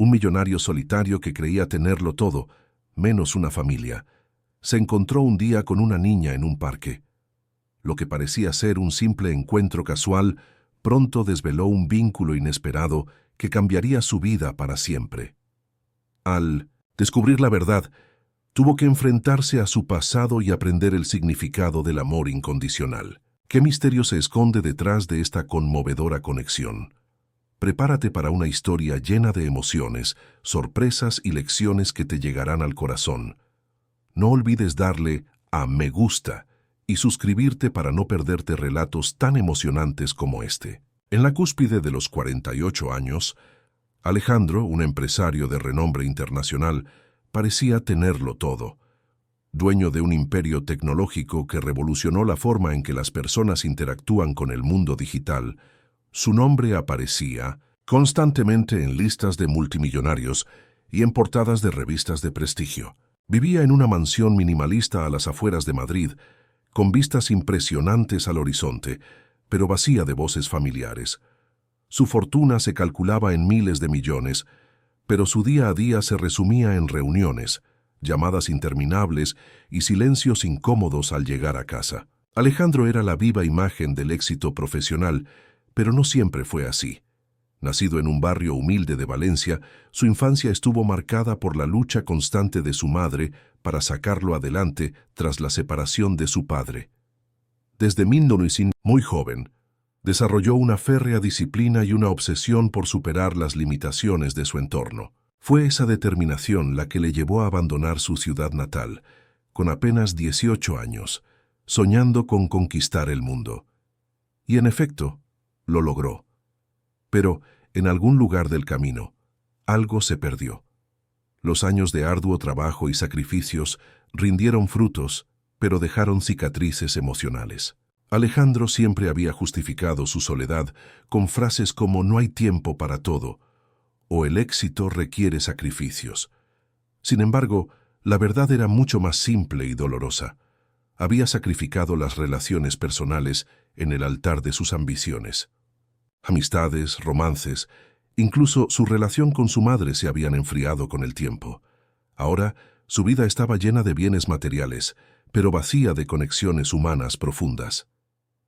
un millonario solitario que creía tenerlo todo, menos una familia, se encontró un día con una niña en un parque. Lo que parecía ser un simple encuentro casual, pronto desveló un vínculo inesperado que cambiaría su vida para siempre. Al descubrir la verdad, tuvo que enfrentarse a su pasado y aprender el significado del amor incondicional. ¿Qué misterio se esconde detrás de esta conmovedora conexión? Prepárate para una historia llena de emociones, sorpresas y lecciones que te llegarán al corazón. No olvides darle a me gusta y suscribirte para no perderte relatos tan emocionantes como este. En la cúspide de los 48 años, Alejandro, un empresario de renombre internacional, parecía tenerlo todo. Dueño de un imperio tecnológico que revolucionó la forma en que las personas interactúan con el mundo digital, su nombre aparecía constantemente en listas de multimillonarios y en portadas de revistas de prestigio. Vivía en una mansión minimalista a las afueras de Madrid, con vistas impresionantes al horizonte, pero vacía de voces familiares. Su fortuna se calculaba en miles de millones, pero su día a día se resumía en reuniones, llamadas interminables y silencios incómodos al llegar a casa. Alejandro era la viva imagen del éxito profesional, pero no siempre fue así. Nacido en un barrio humilde de Valencia, su infancia estuvo marcada por la lucha constante de su madre para sacarlo adelante tras la separación de su padre. Desde muy joven, desarrolló una férrea disciplina y una obsesión por superar las limitaciones de su entorno. Fue esa determinación la que le llevó a abandonar su ciudad natal, con apenas 18 años, soñando con conquistar el mundo. Y en efecto, lo logró. Pero, en algún lugar del camino, algo se perdió. Los años de arduo trabajo y sacrificios rindieron frutos, pero dejaron cicatrices emocionales. Alejandro siempre había justificado su soledad con frases como «no hay tiempo para todo» o «el éxito requiere sacrificios». Sin embargo, la verdad era mucho más simple y dolorosa. Había sacrificado las relaciones personales en el altar de sus ambiciones. Amistades, romances, incluso su relación con su madre se habían enfriado con el tiempo. Ahora, su vida estaba llena de bienes materiales, pero vacía de conexiones humanas profundas.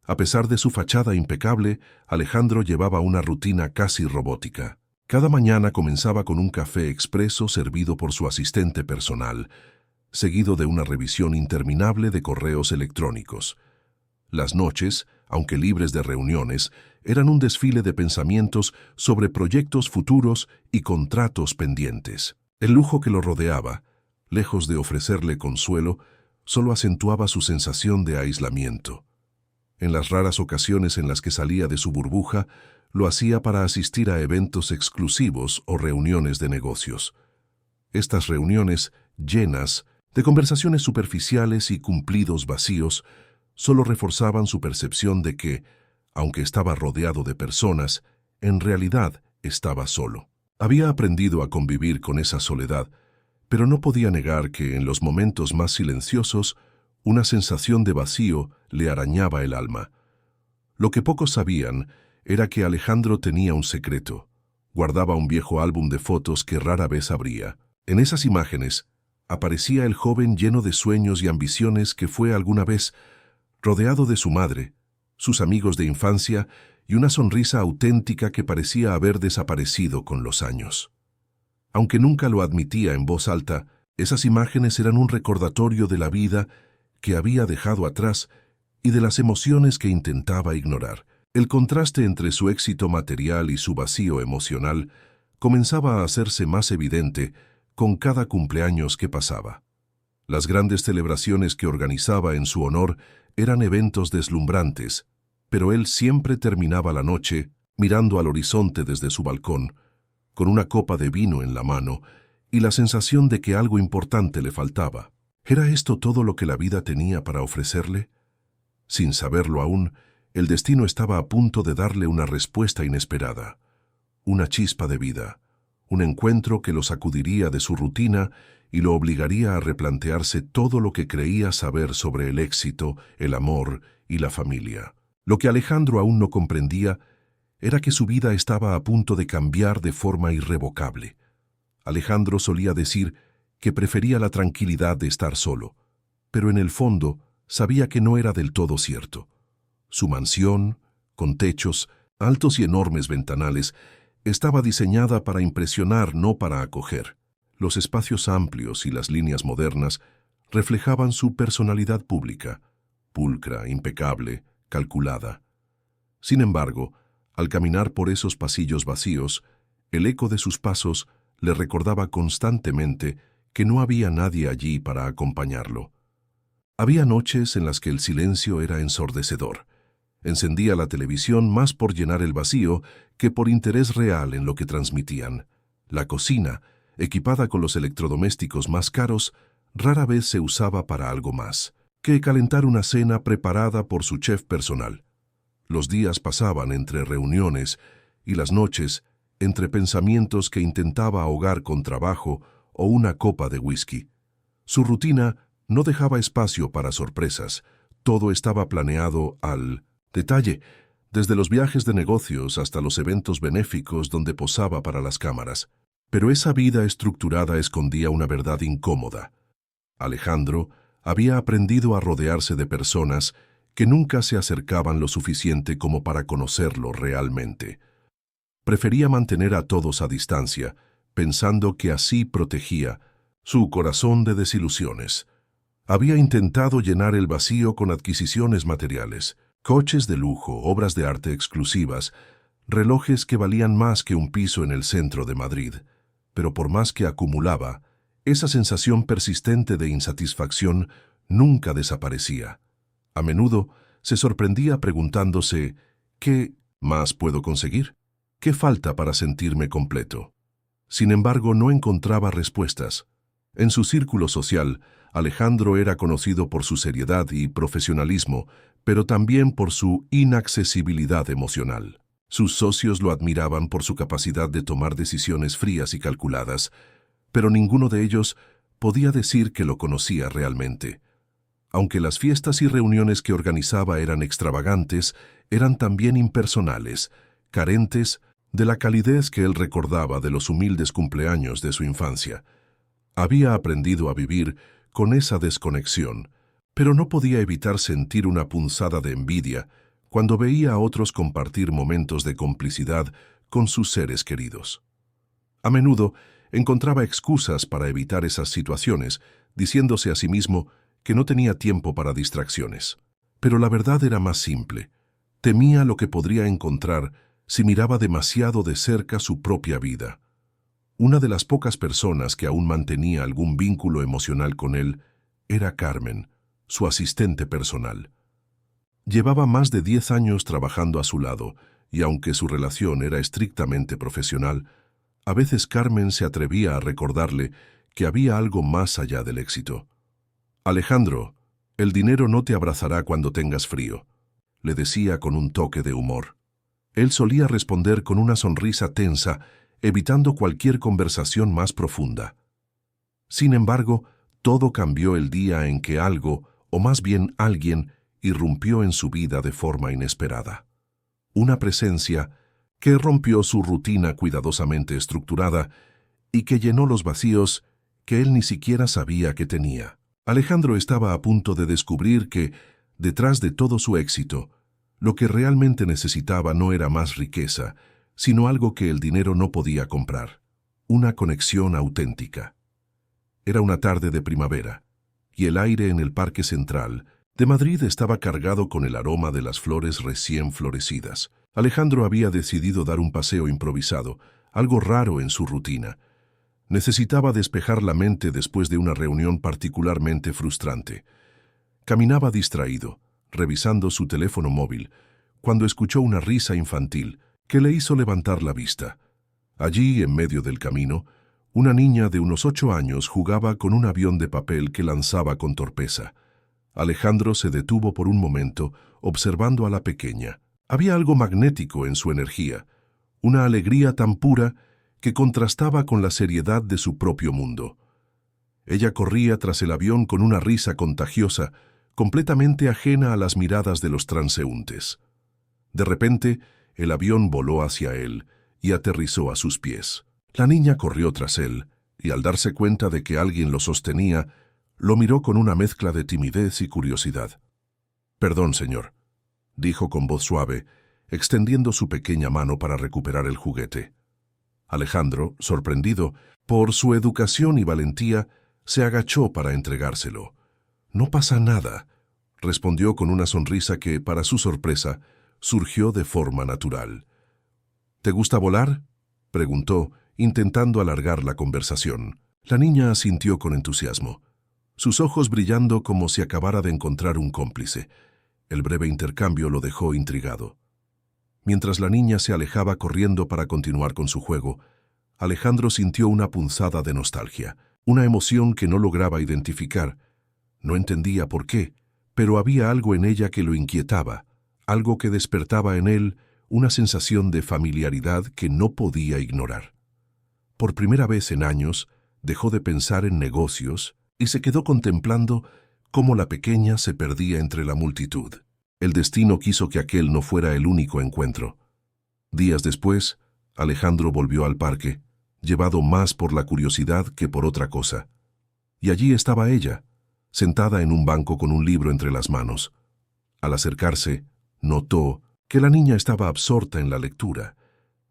A pesar de su fachada impecable, Alejandro llevaba una rutina casi robótica. Cada mañana comenzaba con un café expreso servido por su asistente personal, seguido de una revisión interminable de correos electrónicos. Las noches, aunque libres de reuniones, eran un desfile de pensamientos sobre proyectos futuros y contratos pendientes. El lujo que lo rodeaba, lejos de ofrecerle consuelo, solo acentuaba su sensación de aislamiento. En las raras ocasiones en las que salía de su burbuja, lo hacía para asistir a eventos exclusivos o reuniones de negocios. Estas reuniones, llenas de conversaciones superficiales y cumplidos vacíos, solo reforzaban su percepción de que, aunque estaba rodeado de personas, en realidad estaba solo. Había aprendido a convivir con esa soledad, pero no podía negar que en los momentos más silenciosos, una sensación de vacío le arañaba el alma. Lo que pocos sabían era que Alejandro tenía un secreto. Guardaba un viejo álbum de fotos que rara vez abría. En esas imágenes aparecía el joven lleno de sueños y ambiciones que fue alguna vez, rodeado de su madre, sus amigos de infancia y una sonrisa auténtica que parecía haber desaparecido con los años. Aunque nunca lo admitía en voz alta, esas imágenes eran un recordatorio de la vida que había dejado atrás y de las emociones que intentaba ignorar. El contraste entre su éxito material y su vacío emocional comenzaba a hacerse más evidente con cada cumpleaños que pasaba. Las grandes celebraciones que organizaba en su honor eran eventos deslumbrantes, pero él siempre terminaba la noche mirando al horizonte desde su balcón, con una copa de vino en la mano y la sensación de que algo importante le faltaba. ¿Era esto todo lo que la vida tenía para ofrecerle? Sin saberlo aún, el destino estaba a punto de darle una respuesta inesperada, una chispa de vida, un encuentro que lo sacudiría de su rutina y lo obligaría a replantearse todo lo que creía saber sobre el éxito, el amor y la familia. Lo que Alejandro aún no comprendía era que su vida estaba a punto de cambiar de forma irrevocable. Alejandro solía decir que prefería la tranquilidad de estar solo, pero en el fondo sabía que no era del todo cierto. Su mansión, con techos, altos y enormes ventanales, estaba diseñada para impresionar, no para acoger. Los espacios amplios y las líneas modernas reflejaban su personalidad pública, pulcra, impecable, calculada. Sin embargo, al caminar por esos pasillos vacíos, el eco de sus pasos le recordaba constantemente que no había nadie allí para acompañarlo. Había noches en las que el silencio era ensordecedor. Encendía la televisión más por llenar el vacío que por interés real en lo que transmitían. La cocina, equipada con los electrodomésticos más caros, rara vez se usaba para algo más que calentar una cena preparada por su chef personal. Los días pasaban entre reuniones y las noches entre pensamientos que intentaba ahogar con trabajo o una copa de whisky. Su rutina no dejaba espacio para sorpresas. Todo estaba planeado al detalle, desde los viajes de negocios hasta los eventos benéficos donde posaba para las cámaras. Pero esa vida estructurada escondía una verdad incómoda. Alejandro había aprendido a rodearse de personas que nunca se acercaban lo suficiente como para conocerlo realmente. Prefería mantener a todos a distancia, pensando que así protegía su corazón de desilusiones. Había intentado llenar el vacío con adquisiciones materiales, coches de lujo, obras de arte exclusivas, relojes que valían más que un piso en el centro de Madrid. Pero por más que acumulaba, esa sensación persistente de insatisfacción nunca desaparecía. A menudo se sorprendía preguntándose, ¿qué más puedo conseguir? ¿Qué falta para sentirme completo? Sin embargo, no encontraba respuestas. En su círculo social, Alejandro era conocido por su seriedad y profesionalismo, pero también por su inaccesibilidad emocional. Sus socios lo admiraban por su capacidad de tomar decisiones frías y calculadas, pero ninguno de ellos podía decir que lo conocía realmente. Aunque las fiestas y reuniones que organizaba eran extravagantes, eran también impersonales, carentes de la calidez que él recordaba de los humildes cumpleaños de su infancia. Había aprendido a vivir con esa desconexión, pero no podía evitar sentir una punzada de envidia cuando veía a otros compartir momentos de complicidad con sus seres queridos. A menudo encontraba excusas para evitar esas situaciones, diciéndose a sí mismo que no tenía tiempo para distracciones. Pero la verdad era más simple. Temía lo que podría encontrar si miraba demasiado de cerca su propia vida. Una de las pocas personas que aún mantenía algún vínculo emocional con él era Carmen, su asistente personal. Llevaba más de 10 años trabajando a su lado, y aunque su relación era estrictamente profesional, a veces Carmen se atrevía a recordarle que había algo más allá del éxito. «Alejandro, el dinero no te abrazará cuando tengas frío», le decía con un toque de humor. Él solía responder con una sonrisa tensa, evitando cualquier conversación más profunda. Sin embargo, todo cambió el día en que algo, o más bien alguien, irrumpió en su vida de forma inesperada. Una presencia que rompió su rutina cuidadosamente estructurada y que llenó los vacíos que él ni siquiera sabía que tenía. Alejandro estaba a punto de descubrir que, detrás de todo su éxito, lo que realmente necesitaba no era más riqueza, sino algo que el dinero no podía comprar: una conexión auténtica. Era una tarde de primavera, y el aire en el Parque Central de Madrid estaba cargado con el aroma de las flores recién florecidas. Alejandro había decidido dar un paseo improvisado, algo raro en su rutina. Necesitaba despejar la mente después de una reunión particularmente frustrante. Caminaba distraído, revisando su teléfono móvil, cuando escuchó una risa infantil que le hizo levantar la vista. Allí, en medio del camino, una niña de unos 8 años jugaba con un avión de papel que lanzaba con torpeza. Alejandro se detuvo por un momento, observando a la pequeña. Había algo magnético en su energía, una alegría tan pura que contrastaba con la seriedad de su propio mundo. Ella corría tras el avión con una risa contagiosa, completamente ajena a las miradas de los transeúntes. De repente, el avión voló hacia él y aterrizó a sus pies. La niña corrió tras él, y al darse cuenta de que alguien lo sostenía, lo miró con una mezcla de timidez y curiosidad. «Perdón, señor», dijo con voz suave, extendiendo su pequeña mano para recuperar el juguete. Alejandro, sorprendido por su educación y valentía, se agachó para entregárselo. «No pasa nada», respondió con una sonrisa que, para su sorpresa, surgió de forma natural. «¿Te gusta volar?», preguntó, intentando alargar la conversación. La niña asintió con entusiasmo, sus ojos brillando como si acabara de encontrar un cómplice. El breve intercambio lo dejó intrigado. Mientras la niña se alejaba corriendo para continuar con su juego, Alejandro sintió una punzada de nostalgia, una emoción que no lograba identificar. No entendía por qué, pero había algo en ella que lo inquietaba, algo que despertaba en él una sensación de familiaridad que no podía ignorar. Por primera vez en años, dejó de pensar en negocios y se quedó contemplando cómo la pequeña se perdía entre la multitud. El destino quiso que aquel no fuera el único encuentro. Días después, Alejandro volvió al parque, llevado más por la curiosidad que por otra cosa. Y allí estaba ella, sentada en un banco con un libro entre las manos. Al acercarse, notó que la niña estaba absorta en la lectura,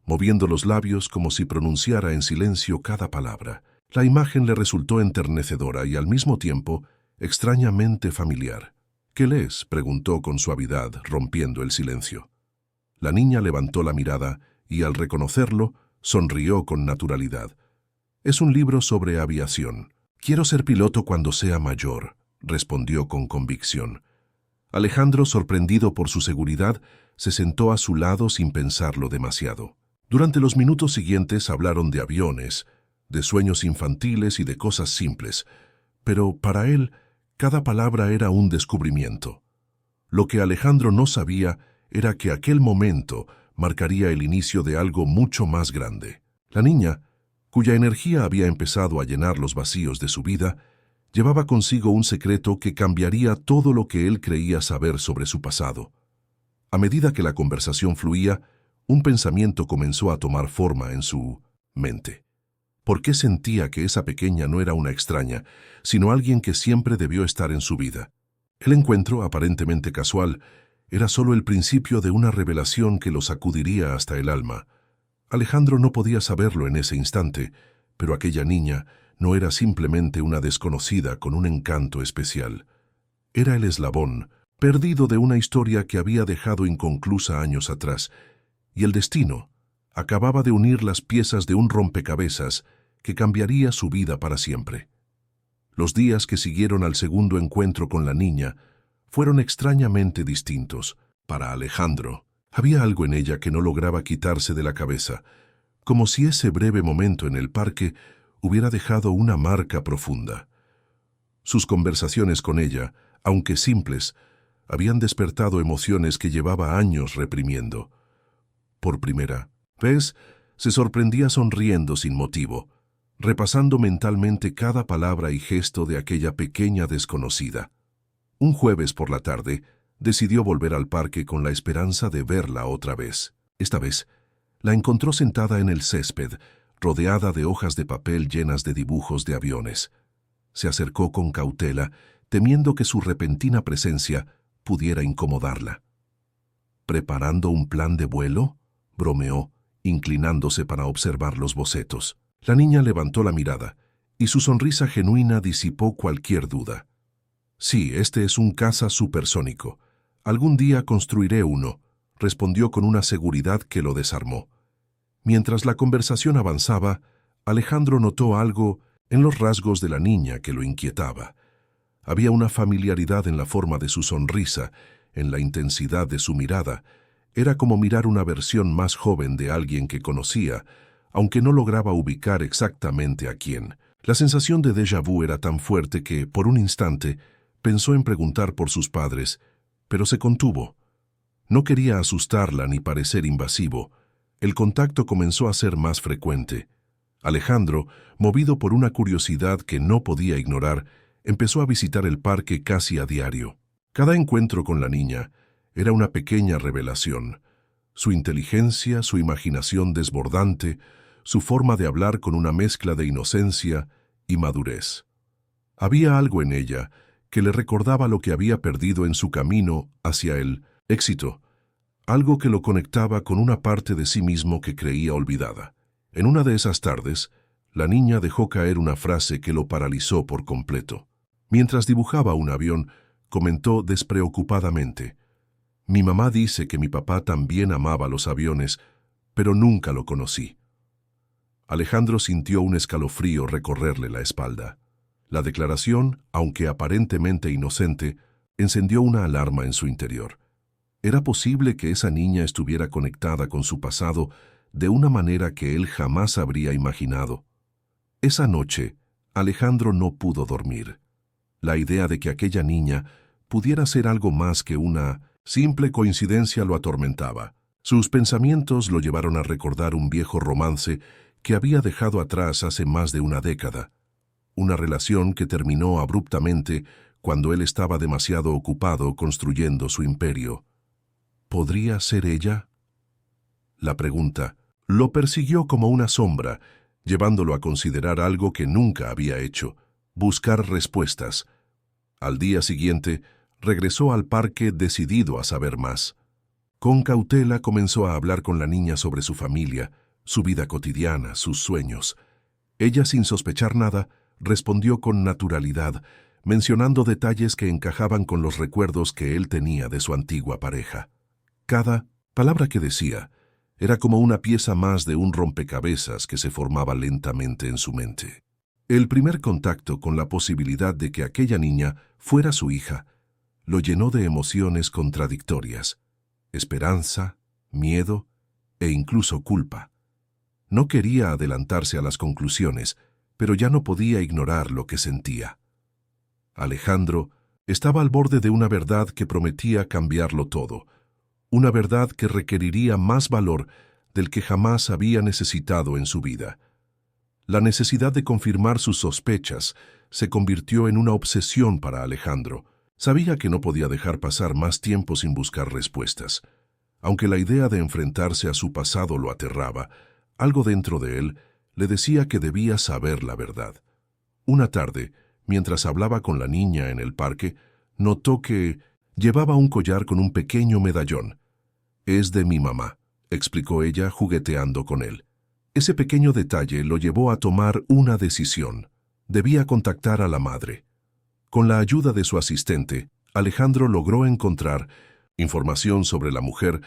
moviendo los labios como si pronunciara en silencio cada palabra. La imagen le resultó enternecedora y al mismo tiempo extrañamente familiar. «¿Qué lees?», preguntó con suavidad, rompiendo el silencio. La niña levantó la mirada y, al reconocerlo, sonrió con naturalidad. «Es un libro sobre aviación. Quiero ser piloto cuando sea mayor», respondió con convicción. Alejandro, sorprendido por su seguridad, se sentó a su lado sin pensarlo demasiado. Durante los minutos siguientes hablaron de aviones, de sueños infantiles y de cosas simples, pero para él cada palabra era un descubrimiento. Lo que Alejandro no sabía era que aquel momento marcaría el inicio de algo mucho más grande. La niña, cuya energía había empezado a llenar los vacíos de su vida, llevaba consigo un secreto que cambiaría todo lo que él creía saber sobre su pasado. A medida que la conversación fluía, un pensamiento comenzó a tomar forma en su mente. ¿Por qué sentía que esa pequeña no era una extraña, sino alguien que siempre debió estar en su vida? El encuentro, aparentemente casual, era solo el principio de una revelación que lo sacudiría hasta el alma. Alejandro no podía saberlo en ese instante, pero aquella niña no era simplemente una desconocida con un encanto especial. Era el eslabón, perdido de una historia que había dejado inconclusa años atrás, y el destino acababa de unir las piezas de un rompecabezas que cambiaría su vida para siempre. Los días que siguieron al segundo encuentro con la niña fueron extrañamente distintos. Para Alejandro, había algo en ella que no lograba quitarse de la cabeza, como si ese breve momento en el parque hubiera dejado una marca profunda. Sus conversaciones con ella, aunque simples, habían despertado emociones que llevaba años reprimiendo. Por primera vez, se sorprendía sonriendo sin motivo, repasando mentalmente cada palabra y gesto de aquella pequeña desconocida. Un jueves por la tarde, decidió volver al parque con la esperanza de verla otra vez. Esta vez, la encontró sentada en el césped, rodeada de hojas de papel llenas de dibujos de aviones. Se acercó con cautela, temiendo que su repentina presencia pudiera incomodarla. «¿Preparando un plan de vuelo?», bromeó, inclinándose para observar los bocetos. La niña levantó la mirada, y su sonrisa genuina disipó cualquier duda. «Sí, este es un caza supersónico. Algún día construiré uno», respondió con una seguridad que lo desarmó. Mientras la conversación avanzaba, Alejandro notó algo en los rasgos de la niña que lo inquietaba. Había una familiaridad en la forma de su sonrisa, en la intensidad de su mirada. Era como mirar una versión más joven de alguien que conocía, aunque no lograba ubicar exactamente a quién. La sensación de déjà vu era tan fuerte que, por un instante, pensó en preguntar por sus padres, pero se contuvo. No quería asustarla ni parecer invasivo. El contacto comenzó a ser más frecuente. Alejandro, movido por una curiosidad que no podía ignorar, empezó a visitar el parque casi a diario. Cada encuentro con la niña era una pequeña revelación. Su inteligencia, su imaginación desbordante, su forma de hablar con una mezcla de inocencia y madurez. Había algo en ella que le recordaba lo que había perdido en su camino hacia el éxito, algo que lo conectaba con una parte de sí mismo que creía olvidada. En una de esas tardes, la niña dejó caer una frase que lo paralizó por completo. Mientras dibujaba un avión, comentó despreocupadamente: «Mi mamá dice que mi papá también amaba los aviones, pero nunca lo conocí». Alejandro sintió un escalofrío recorrerle la espalda. La declaración, aunque aparentemente inocente, encendió una alarma en su interior. ¿Era posible que esa niña estuviera conectada con su pasado de una manera que él jamás habría imaginado? Esa noche, Alejandro no pudo dormir. La idea de que aquella niña pudiera ser algo más que una simple coincidencia lo atormentaba. Sus pensamientos lo llevaron a recordar un viejo romance que había dejado atrás hace más de una década. Una relación que terminó abruptamente cuando él estaba demasiado ocupado construyendo su imperio. ¿Podría ser ella? La pregunta lo persiguió como una sombra, llevándolo a considerar algo que nunca había hecho: buscar respuestas. Al día siguiente, regresó al parque decidido a saber más. Con cautela comenzó a hablar con la niña sobre su familia, su vida cotidiana, sus sueños. Ella, sin sospechar nada, respondió con naturalidad, mencionando detalles que encajaban con los recuerdos que él tenía de su antigua pareja. Cada palabra que decía era como una pieza más de un rompecabezas que se formaba lentamente en su mente. El primer contacto con la posibilidad de que aquella niña fuera su hija lo llenó de emociones contradictorias: esperanza, miedo e incluso culpa. No quería adelantarse a las conclusiones, pero ya no podía ignorar lo que sentía. Alejandro estaba al borde de una verdad que prometía cambiarlo todo, una verdad que requeriría más valor del que jamás había necesitado en su vida. La necesidad de confirmar sus sospechas se convirtió en una obsesión para Alejandro. Sabía que no podía dejar pasar más tiempo sin buscar respuestas. Aunque la idea de enfrentarse a su pasado lo aterraba, algo dentro de él le decía que debía saber la verdad. Una tarde, mientras hablaba con la niña en el parque, notó que llevaba un collar con un pequeño medallón. «Es de mi mamá», explicó ella, jugueteando con él. Ese pequeño detalle lo llevó a tomar una decisión. Debía contactar a la madre. Con la ayuda de su asistente, Alejandro logró encontrar información sobre la mujer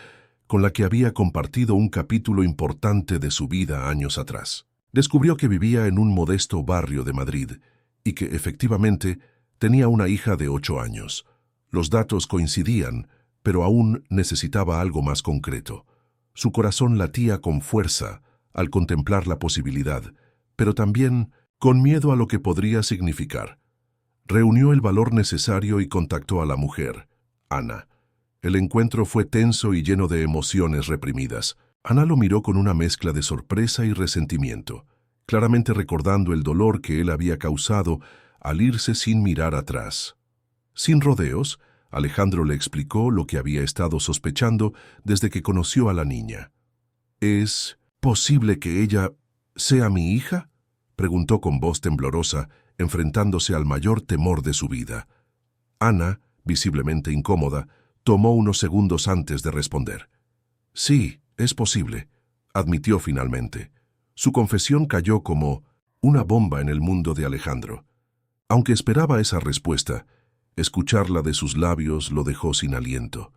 con la que había compartido un capítulo importante de su vida años atrás. Descubrió que vivía en un modesto barrio de Madrid y que, efectivamente, tenía una hija de 8 años. Los datos coincidían, pero aún necesitaba algo más concreto. Su corazón latía con fuerza al contemplar la posibilidad, pero también con miedo a lo que podría significar. Reunió el valor necesario y contactó a la mujer, Ana. El encuentro fue tenso y lleno de emociones reprimidas. Ana lo miró con una mezcla de sorpresa y resentimiento, claramente recordando el dolor que él había causado al irse sin mirar atrás. Sin rodeos, Alejandro le explicó lo que había estado sospechando desde que conoció a la niña. «¿Es posible que ella sea mi hija?», preguntó con voz temblorosa, enfrentándose al mayor temor de su vida. Ana, visiblemente incómoda, tomó unos segundos antes de responder. «Sí, es posible», admitió finalmente. Su confesión cayó como una bomba en el mundo de Alejandro. Aunque esperaba esa respuesta, escucharla de sus labios lo dejó sin aliento.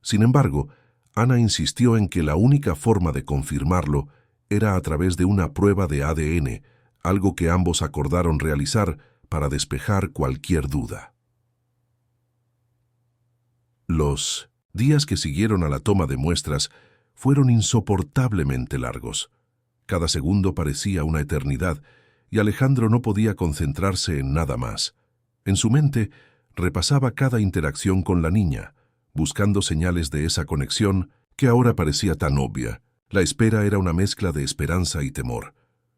Sin embargo, Ana insistió en que la única forma de confirmarlo era a través de una prueba de ADN, algo que ambos acordaron realizar para despejar cualquier duda. Los días que siguieron a la toma de muestras fueron insoportablemente largos. Cada segundo parecía una eternidad, y Alejandro no podía concentrarse en nada más. En su mente, repasaba cada interacción con la niña, buscando señales de esa conexión que ahora parecía tan obvia. La espera era una mezcla de esperanza y temor,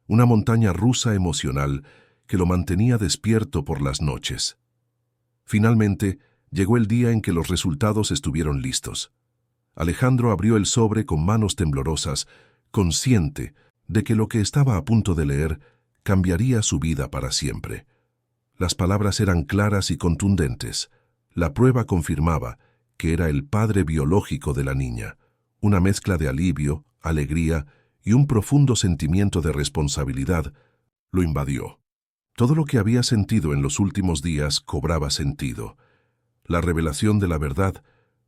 una montaña rusa emocional que lo mantenía despierto por las noches. Finalmente, llegó el día en que los resultados estuvieron listos. Alejandro abrió el sobre con manos temblorosas, consciente de que lo que estaba a punto de leer cambiaría su vida para siempre. Las palabras eran claras y contundentes. La prueba confirmaba que era el padre biológico de la niña. Una mezcla de alivio, alegría y un profundo sentimiento de responsabilidad lo invadió. Todo lo que había sentido en los últimos días cobraba sentido. La revelación de la verdad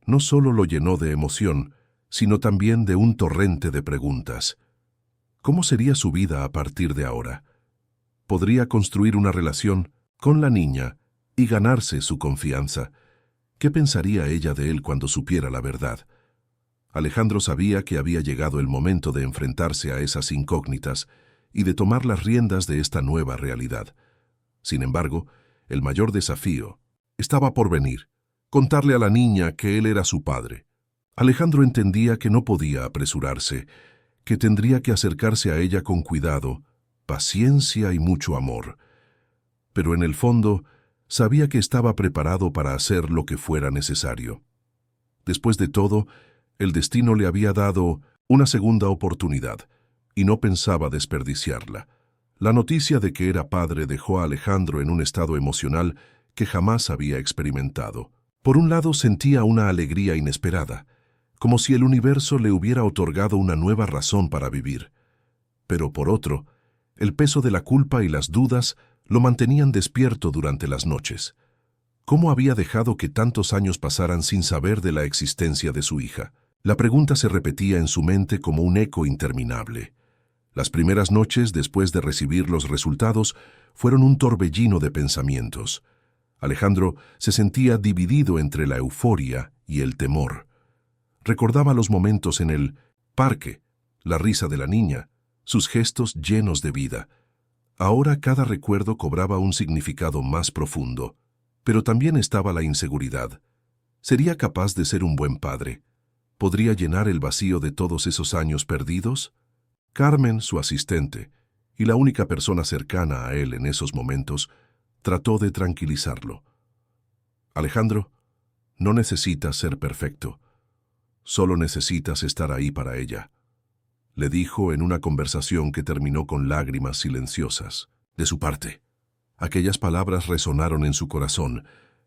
no solo lo llenó de emoción, sino también de un torrente de preguntas. ¿Cómo sería su vida a partir de ahora? ¿Podría construir una relación con la niña y ganarse su confianza? ¿Qué pensaría ella de él cuando supiera la verdad? Alejandro sabía que había llegado el momento de enfrentarse a esas incógnitas y de tomar las riendas de esta nueva realidad. Sin embargo, el mayor desafío estaba por venir: contarle a la niña que él era su padre. Alejandro entendía que no podía apresurarse, que tendría que acercarse a ella con cuidado, paciencia y mucho amor. Pero en el fondo, sabía que estaba preparado para hacer lo que fuera necesario. Después de todo, el destino le había dado una segunda oportunidad, y no pensaba desperdiciarla. La noticia de que era padre dejó a Alejandro en un estado emocional que jamás había experimentado. Por un lado, sentía una alegría inesperada, como si el universo le hubiera otorgado una nueva razón para vivir. Pero por otro, el peso de la culpa y las dudas lo mantenían despierto durante las noches. ¿Cómo había dejado que tantos años pasaran sin saber de la existencia de su hija? La pregunta se repetía en su mente como un eco interminable. Las primeras noches, después de recibir los resultados, fueron un torbellino de pensamientos. Alejandro se sentía dividido entre la euforia y el temor. Recordaba los momentos en el parque, la risa de la niña, sus gestos llenos de vida. Ahora cada recuerdo cobraba un significado más profundo, pero también estaba la inseguridad. ¿Sería capaz de ser un buen padre? ¿Podría llenar el vacío de todos esos años perdidos? Carmen, su asistente, y la única persona cercana a él en esos momentos, trató de tranquilizarlo. Alejandro, no necesitas ser perfecto. Solo necesitas estar ahí para ella, le dijo en una conversación que terminó con lágrimas silenciosas. De su parte, aquellas palabras resonaron en su corazón,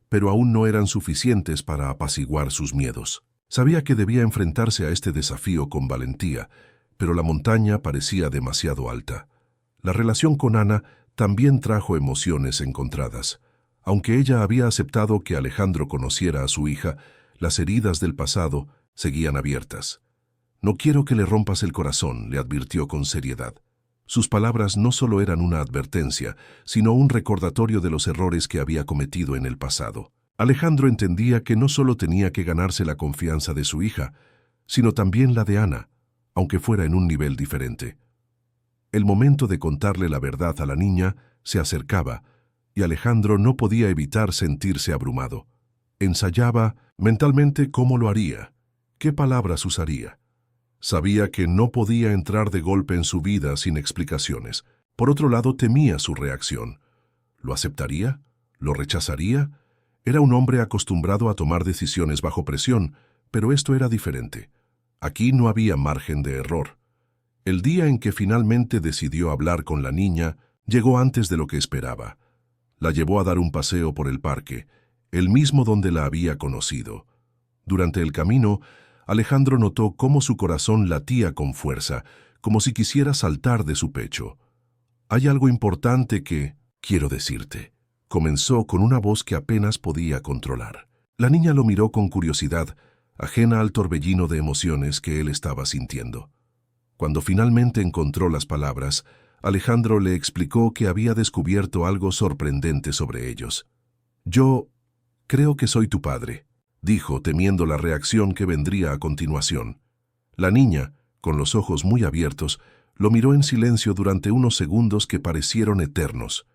pero aún no eran suficientes para apaciguar sus miedos. Sabía que debía enfrentarse a este desafío con valentía, pero la montaña parecía demasiado alta. La relación con Ana también trajo emociones encontradas. Aunque ella había aceptado que Alejandro conociera a su hija, las heridas del pasado seguían abiertas. «No quiero que le rompas el corazón», le advirtió con seriedad. Sus palabras no solo eran una advertencia, sino un recordatorio de los errores que había cometido en el pasado. Alejandro entendía que no solo tenía que ganarse la confianza de su hija, sino también la de Ana, aunque fuera en un nivel diferente. El momento de contarle la verdad a la niña se acercaba, y Alejandro no podía evitar sentirse abrumado. Ensayaba mentalmente cómo lo haría, qué palabras usaría. Sabía que no podía entrar de golpe en su vida sin explicaciones. Por otro lado, temía su reacción. ¿Lo aceptaría? ¿Lo rechazaría? Era un hombre acostumbrado a tomar decisiones bajo presión, pero esto era diferente. Aquí no había margen de error. El día en que finalmente decidió hablar con la niña llegó antes de lo que esperaba. La llevó a dar un paseo por el parque, el mismo donde la había conocido. Durante el camino, Alejandro notó cómo su corazón latía con fuerza, como si quisiera saltar de su pecho. «Hay algo importante que quiero decirte», comenzó con una voz que apenas podía controlar. La niña lo miró con curiosidad, ajena al torbellino de emociones que él estaba sintiendo. Cuando finalmente encontró las palabras, Alejandro le explicó que había descubierto algo sorprendente sobre ellos. «Yo creo que soy tu padre», dijo, temiendo la reacción que vendría a continuación. La niña, con los ojos muy abiertos, lo miró en silencio durante unos segundos que parecieron eternos.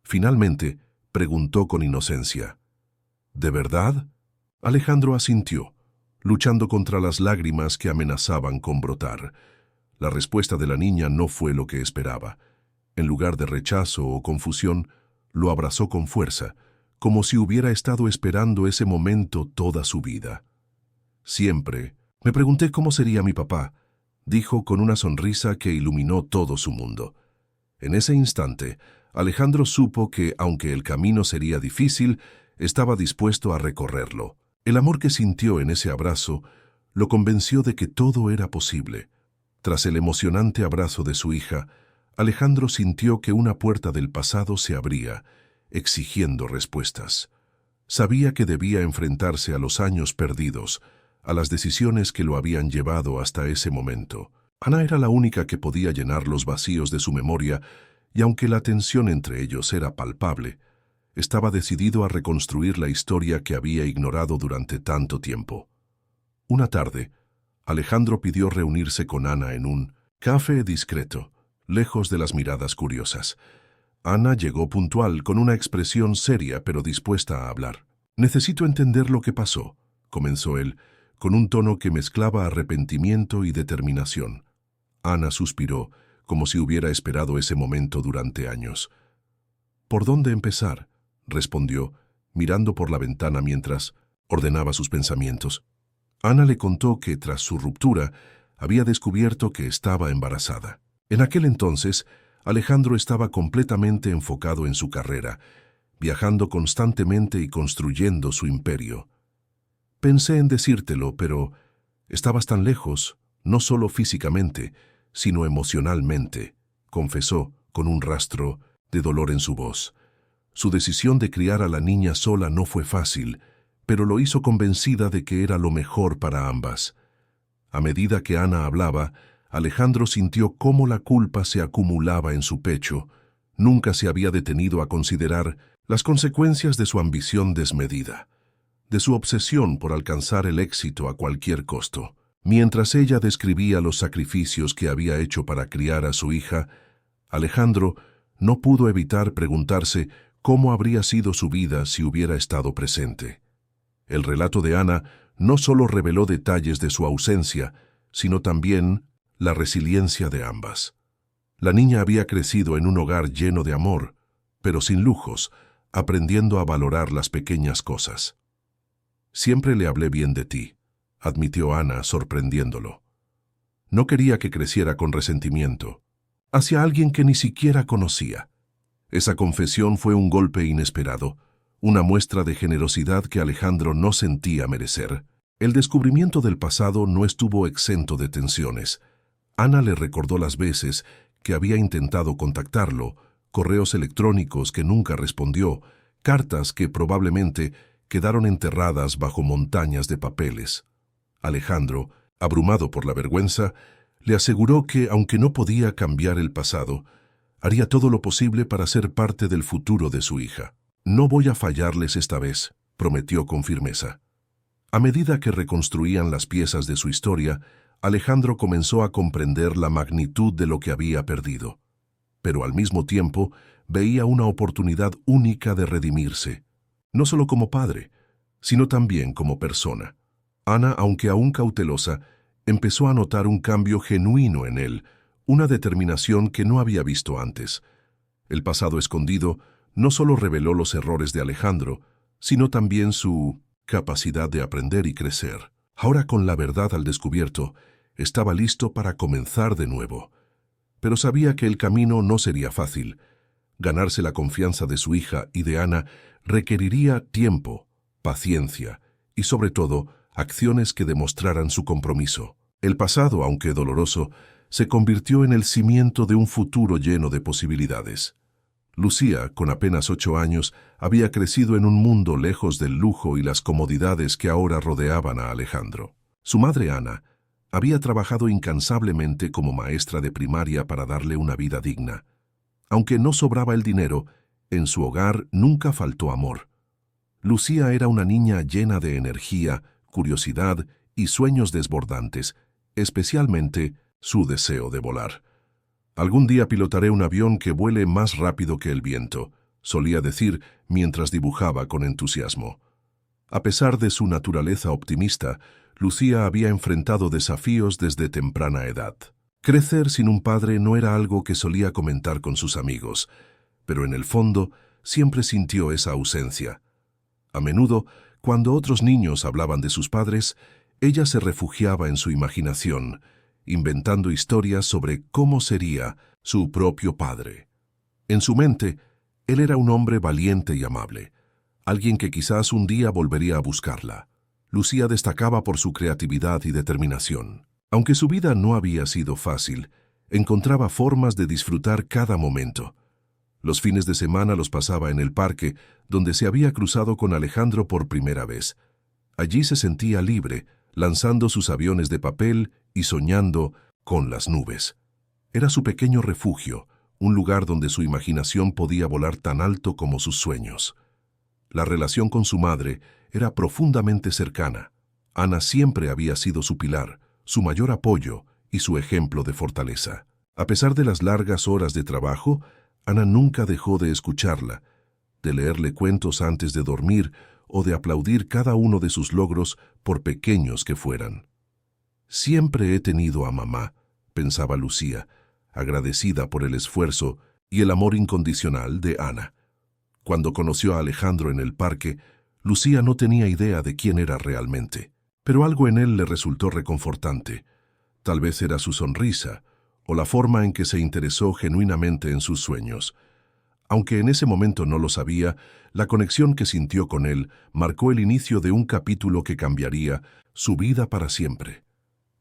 Finalmente, preguntó con inocencia: «¿De verdad?». Alejandro asintió, luchando contra las lágrimas que amenazaban con brotar. La respuesta de la niña no fue lo que esperaba. En lugar de rechazo o confusión, lo abrazó con fuerza, como si hubiera estado esperando ese momento toda su vida. «Siempre me pregunté cómo sería mi papá», dijo con una sonrisa que iluminó todo su mundo. En ese instante, Alejandro supo que, aunque el camino sería difícil, estaba dispuesto a recorrerlo. El amor que sintió en ese abrazo lo convenció de que todo era posible. Tras el emocionante abrazo de su hija, Alejandro sintió que una puerta del pasado se abría, exigiendo respuestas. Sabía que debía enfrentarse a los años perdidos, a las decisiones que lo habían llevado hasta ese momento. Ana era la única que podía llenar los vacíos de su memoria, y aunque la tensión entre ellos era palpable, estaba decidido a reconstruir la historia que había ignorado durante tanto tiempo. Una tarde, Alejandro pidió reunirse con Ana en un café discreto, lejos de las miradas curiosas. Ana llegó puntual, con una expresión seria pero dispuesta a hablar. «Necesito entender lo que pasó», comenzó él, con un tono que mezclaba arrepentimiento y determinación. Ana suspiró, como si hubiera esperado ese momento durante años. «¿Por dónde empezar?», respondió, mirando por la ventana mientras ordenaba sus pensamientos. Ana le contó que, tras su ruptura, había descubierto que estaba embarazada. En aquel entonces, Alejandro estaba completamente enfocado en su carrera, viajando constantemente y construyendo su imperio. «Pensé en decírtelo, pero estabas tan lejos, no solo físicamente, sino emocionalmente», confesó, con un rastro de dolor en su voz. Su decisión de criar a la niña sola no fue fácil, pero lo hizo convencida de que era lo mejor para ambas. A medida que Ana hablaba, Alejandro sintió cómo la culpa se acumulaba en su pecho. Nunca se había detenido a considerar las consecuencias de su ambición desmedida, de su obsesión por alcanzar el éxito a cualquier costo. Mientras ella describía los sacrificios que había hecho para criar a su hija, Alejandro no pudo evitar preguntarse cómo habría sido su vida si hubiera estado presente. El relato de Ana no solo reveló detalles de su ausencia, sino también la resiliencia de ambas. La niña había crecido en un hogar lleno de amor, pero sin lujos, aprendiendo a valorar las pequeñas cosas. «Siempre le hablé bien de ti», admitió Ana, sorprendiéndolo. No quería que creciera con resentimiento hacia alguien que ni siquiera conocía. Esa confesión fue un golpe inesperado, una muestra de generosidad que Alejandro no sentía merecer. El descubrimiento del pasado no estuvo exento de tensiones. Ana le recordó las veces que había intentado contactarlo, correos electrónicos que nunca respondió, cartas que probablemente quedaron enterradas bajo montañas de papeles. Alejandro, abrumado por la vergüenza, le aseguró que, aunque no podía cambiar el pasado, haría todo lo posible para ser parte del futuro de su hija. «No voy a fallarles esta vez», prometió con firmeza. A medida que reconstruían las piezas de su historia, Alejandro comenzó a comprender la magnitud de lo que había perdido. Pero al mismo tiempo veía una oportunidad única de redimirse, no solo como padre, sino también como persona. Ana, aunque aún cautelosa, empezó a notar un cambio genuino en él, una determinación que no había visto antes. El pasado escondido no solo reveló los errores de Alejandro, sino también su capacidad de aprender y crecer. Ahora, con la verdad al descubierto, estaba listo para comenzar de nuevo. Pero sabía que el camino no sería fácil. Ganarse la confianza de su hija y de Ana requeriría tiempo, paciencia y, sobre todo, acciones que demostraran su compromiso. El pasado, aunque doloroso, se convirtió en el cimiento de un futuro lleno de posibilidades. Lucía, con apenas 8 años, había crecido en un mundo lejos del lujo y las comodidades que ahora rodeaban a Alejandro. Su madre, Ana, había trabajado incansablemente como maestra de primaria para darle una vida digna. Aunque no sobraba el dinero, en su hogar nunca faltó amor. Lucía era una niña llena de energía, curiosidad y sueños desbordantes, especialmente su deseo de volar. «Algún día pilotaré un avión que vuele más rápido que el viento», solía decir mientras dibujaba con entusiasmo. A pesar de su naturaleza optimista, Lucía había enfrentado desafíos desde temprana edad. Crecer sin un padre no era algo que solía comentar con sus amigos, pero en el fondo siempre sintió esa ausencia. A menudo, cuando otros niños hablaban de sus padres, ella se refugiaba en su imaginación, inventando historias sobre cómo sería su propio padre. En su mente, él era un hombre valiente y amable, alguien que quizás un día volvería a buscarla. Lucía destacaba por su creatividad y determinación. Aunque su vida no había sido fácil, encontraba formas de disfrutar cada momento. Los fines de semana los pasaba en el parque, donde se había cruzado con Alejandro por primera vez. Allí se sentía libre, lanzando sus aviones de papel y soñando con las nubes. Era su pequeño refugio, un lugar donde su imaginación podía volar tan alto como sus sueños. La relación con su madre era profundamente cercana. Ana siempre había sido su pilar, su mayor apoyo y su ejemplo de fortaleza. A pesar de las largas horas de trabajo, Ana nunca dejó de escucharla, de leerle cuentos antes de dormir o de aplaudir cada uno de sus logros por pequeños que fueran. Siempre he tenido a mamá, pensaba Lucía, agradecida por el esfuerzo y el amor incondicional de Ana. Cuando conoció a Alejandro en el parque, Lucía no tenía idea de quién era realmente, pero algo en él le resultó reconfortante. Tal vez era su sonrisa, o la forma en que se interesó genuinamente en sus sueños. Aunque en ese momento no lo sabía, la conexión que sintió con él marcó el inicio de un capítulo que cambiaría su vida para siempre.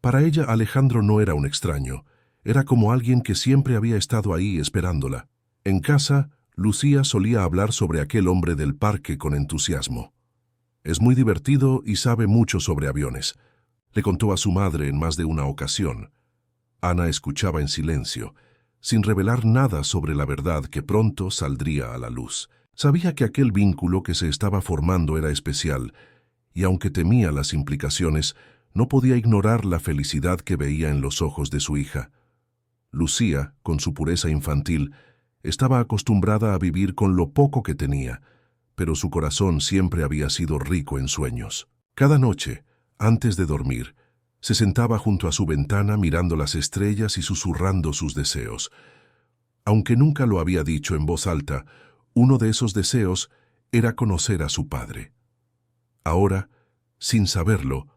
Para ella, Alejandro no era un extraño, era como alguien que siempre había estado ahí esperándola. En casa, Lucía solía hablar sobre aquel hombre del parque con entusiasmo. Es muy divertido y sabe mucho sobre aviones, le contó a su madre en más de una ocasión. Ana escuchaba en silencio, sin revelar nada sobre la verdad que pronto saldría a la luz. Sabía que aquel vínculo que se estaba formando era especial, y aunque temía las implicaciones, no podía ignorar la felicidad que veía en los ojos de su hija. Lucía, con su pureza infantil, estaba acostumbrada a vivir con lo poco que tenía, pero su corazón siempre había sido rico en sueños. Cada noche, antes de dormir, se sentaba junto a su ventana mirando las estrellas y susurrando sus deseos. Aunque nunca lo había dicho en voz alta, uno de esos deseos era conocer a su padre. Ahora, sin saberlo,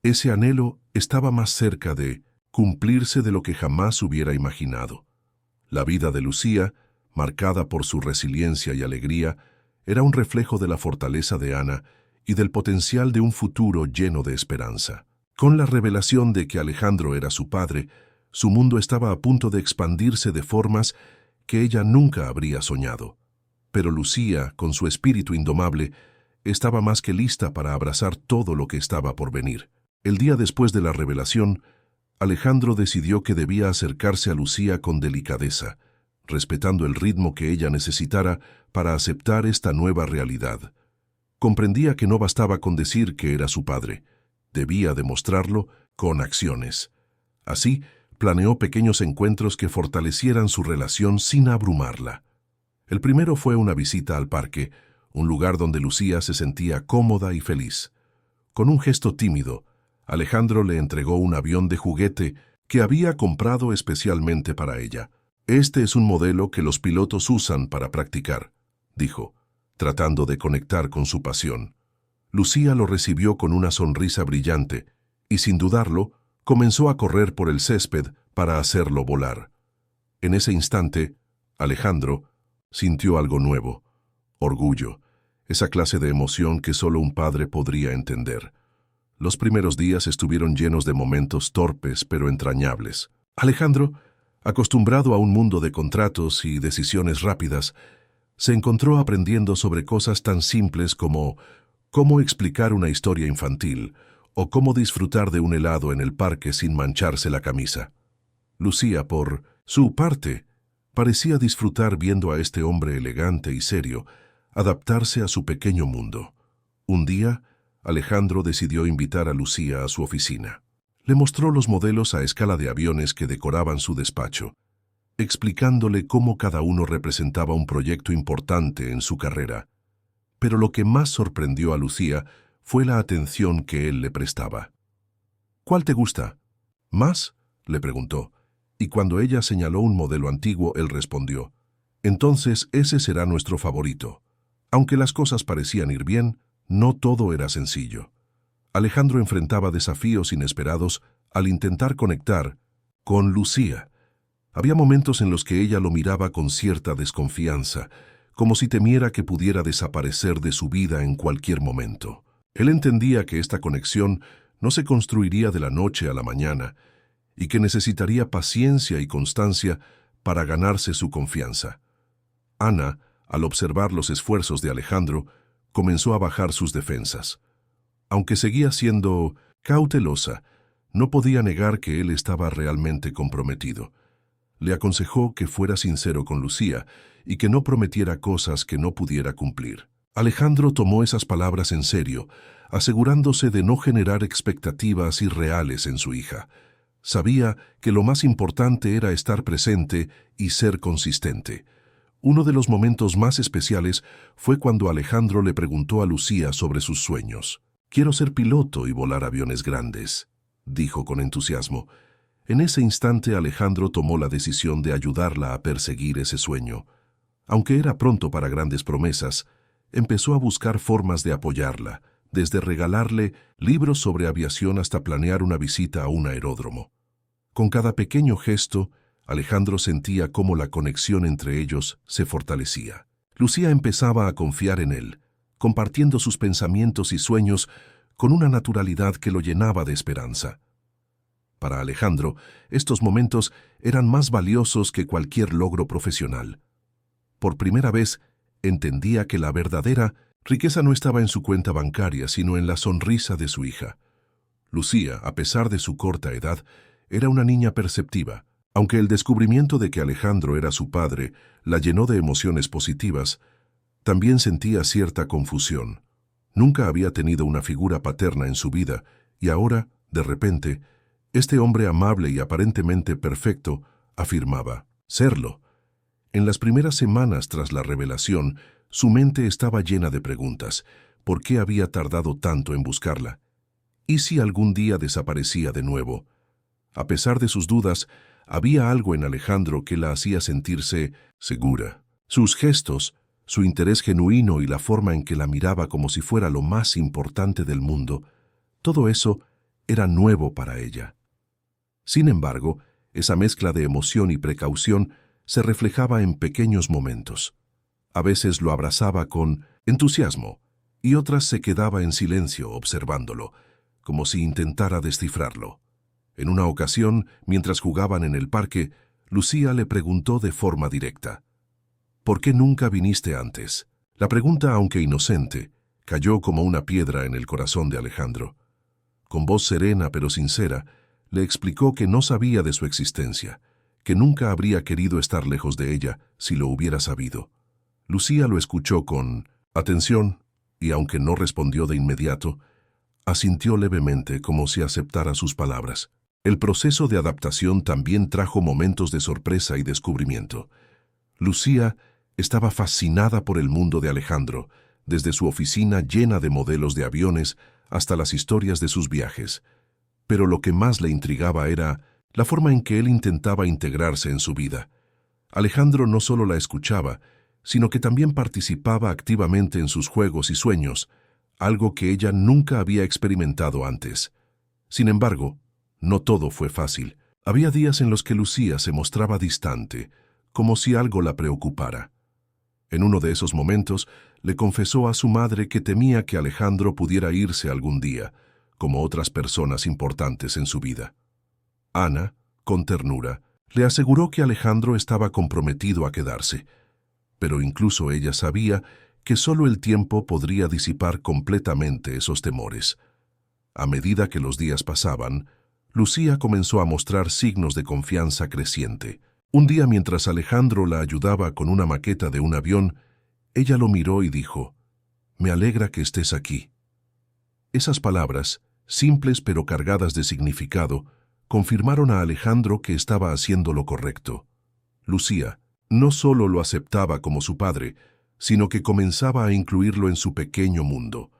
ese anhelo estaba más cerca de cumplirse de lo que jamás hubiera imaginado. La vida de Lucía, marcada por su resiliencia y alegría, era un reflejo de la fortaleza de Ana y del potencial de un futuro lleno de esperanza. Con la revelación de que Alejandro era su padre, su mundo estaba a punto de expandirse de formas que ella nunca habría soñado. Pero Lucía, con su espíritu indomable, estaba más que lista para abrazar todo lo que estaba por venir. El día después de la revelación, Alejandro decidió que debía acercarse a Lucía con delicadeza, respetando el ritmo que ella necesitara para aceptar esta nueva realidad. Comprendía que no bastaba con decir que era su padre. Debía demostrarlo con acciones. Así, planeó pequeños encuentros que fortalecieran su relación sin abrumarla. El primero fue una visita al parque, un lugar donde Lucía se sentía cómoda y feliz. Con un gesto tímido, Alejandro le entregó un avión de juguete que había comprado especialmente para ella. «Este es un modelo que los pilotos usan para practicar», dijo, tratando de conectar con su pasión. Lucía lo recibió con una sonrisa brillante y, sin dudarlo, comenzó a correr por el césped para hacerlo volar. En ese instante, Alejandro sintió algo nuevo, orgullo, esa clase de emoción que solo un padre podría entender. Los primeros días estuvieron llenos de momentos torpes pero entrañables. Alejandro, acostumbrado a un mundo de contratos y decisiones rápidas, se encontró aprendiendo sobre cosas tan simples como cómo explicar una historia infantil o cómo disfrutar de un helado en el parque sin mancharse la camisa. Lucía, por su parte, parecía disfrutar viendo a este hombre elegante y serio adaptarse a su pequeño mundo. Un día, Alejandro decidió invitar a Lucía a su oficina. Le mostró los modelos a escala de aviones que decoraban su despacho, explicándole cómo cada uno representaba un proyecto importante en su carrera. Pero lo que más sorprendió a Lucía fue la atención que él le prestaba. «¿Cuál te gusta? ¿Más?», le preguntó, y cuando ella señaló un modelo antiguo, él respondió: «Entonces ese será nuestro favorito». Aunque las cosas parecían ir bien, no todo era sencillo. Alejandro enfrentaba desafíos inesperados al intentar conectar con Lucía. Había momentos en los que ella lo miraba con cierta desconfianza, como si temiera que pudiera desaparecer de su vida en cualquier momento. Él entendía que esta conexión no se construiría de la noche a la mañana y que necesitaría paciencia y constancia para ganarse su confianza. Ana, al observar los esfuerzos de Alejandro, comenzó a bajar sus defensas. Aunque seguía siendo cautelosa, no podía negar que él estaba realmente comprometido. Le aconsejó que fuera sincero con Lucía y que no prometiera cosas que no pudiera cumplir. Alejandro tomó esas palabras en serio, asegurándose de no generar expectativas irreales en su hija. Sabía que lo más importante era estar presente y ser consistente. Uno de los momentos más especiales fue cuando Alejandro le preguntó a Lucía sobre sus sueños. «Quiero ser piloto y volar aviones grandes», dijo con entusiasmo. En ese instante Alejandro tomó la decisión de ayudarla a perseguir ese sueño. Aunque era pronto para grandes promesas, empezó a buscar formas de apoyarla, desde regalarle libros sobre aviación hasta planear una visita a un aeródromo. Con cada pequeño gesto, Alejandro sentía cómo la conexión entre ellos se fortalecía. Lucía empezaba a confiar en él, compartiendo sus pensamientos y sueños con una naturalidad que lo llenaba de esperanza. Para Alejandro, estos momentos eran más valiosos que cualquier logro profesional. Por primera vez, entendía que la verdadera riqueza no estaba en su cuenta bancaria, sino en la sonrisa de su hija. Lucía, a pesar de su corta edad, era una niña perceptiva. Aunque el descubrimiento de que Alejandro era su padre la llenó de emociones positivas, también sentía cierta confusión. Nunca había tenido una figura paterna en su vida, y ahora, de repente, este hombre amable y aparentemente perfecto afirmaba serlo. En las primeras semanas tras la revelación, su mente estaba llena de preguntas. ¿Por qué había tardado tanto en buscarla? ¿Y si algún día desaparecía de nuevo? A pesar de sus dudas, había algo en Alejandro que la hacía sentirse segura. Sus gestos, su interés genuino y la forma en que la miraba como si fuera lo más importante del mundo, todo eso era nuevo para ella. Sin embargo, esa mezcla de emoción y precaución se reflejaba en pequeños momentos. A veces lo abrazaba con entusiasmo y otras se quedaba en silencio observándolo, como si intentara descifrarlo. En una ocasión, mientras jugaban en el parque, Lucía le preguntó de forma directa: «¿Por qué nunca viniste antes?». La pregunta, aunque inocente, cayó como una piedra en el corazón de Alejandro. Con voz serena pero sincera, le explicó que no sabía de su existencia, que nunca habría querido estar lejos de ella si lo hubiera sabido. Lucía lo escuchó con atención y, aunque no respondió de inmediato, asintió levemente como si aceptara sus palabras. El proceso de adaptación también trajo momentos de sorpresa y descubrimiento. Lucía estaba fascinada por el mundo de Alejandro, desde su oficina llena de modelos de aviones hasta las historias de sus viajes. Pero lo que más le intrigaba era la forma en que él intentaba integrarse en su vida. Alejandro no solo la escuchaba, sino que también participaba activamente en sus juegos y sueños, algo que ella nunca había experimentado antes. Sin embargo, no todo fue fácil. Había días en los que Lucía se mostraba distante, como si algo la preocupara. En uno de esos momentos, le confesó a su madre que temía que Alejandro pudiera irse algún día, como otras personas importantes en su vida. Ana, con ternura, le aseguró que Alejandro estaba comprometido a quedarse, pero incluso ella sabía que solo el tiempo podría disipar completamente esos temores. A medida que los días pasaban, Lucía comenzó a mostrar signos de confianza creciente. Un día, mientras Alejandro la ayudaba con una maqueta de un avión, ella lo miró y dijo: «Me alegra que estés aquí». Esas palabras, simples pero cargadas de significado, confirmaron a Alejandro que estaba haciendo lo correcto. Lucía no solo lo aceptaba como su padre, sino que comenzaba a incluirlo en su pequeño mundo.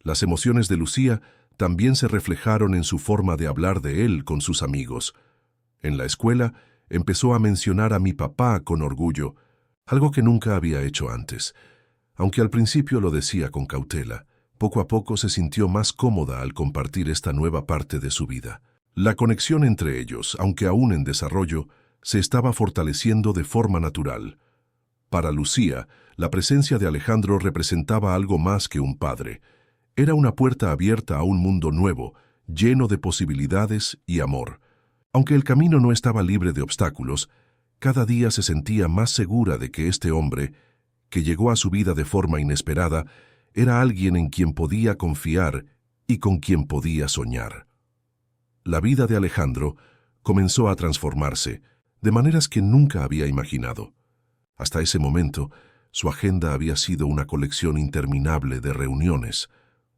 Las emociones de Lucía también se reflejaron en su forma de hablar de él con sus amigos. En la escuela, empezó a mencionar a mi papá con orgullo, algo que nunca había hecho antes. Aunque al principio lo decía con cautela, poco a poco se sintió más cómoda al compartir esta nueva parte de su vida. La conexión entre ellos, aunque aún en desarrollo, se estaba fortaleciendo de forma natural. Para Lucía, la presencia de Alejandro representaba algo más que un padre. Era una puerta abierta a un mundo nuevo, lleno de posibilidades y amor. Aunque el camino no estaba libre de obstáculos, cada día se sentía más segura de que este hombre, que llegó a su vida de forma inesperada, era alguien en quien podía confiar y con quien podía soñar. La vida de Alejandro comenzó a transformarse de maneras que nunca había imaginado. Hasta ese momento, su agenda había sido una colección interminable de reuniones,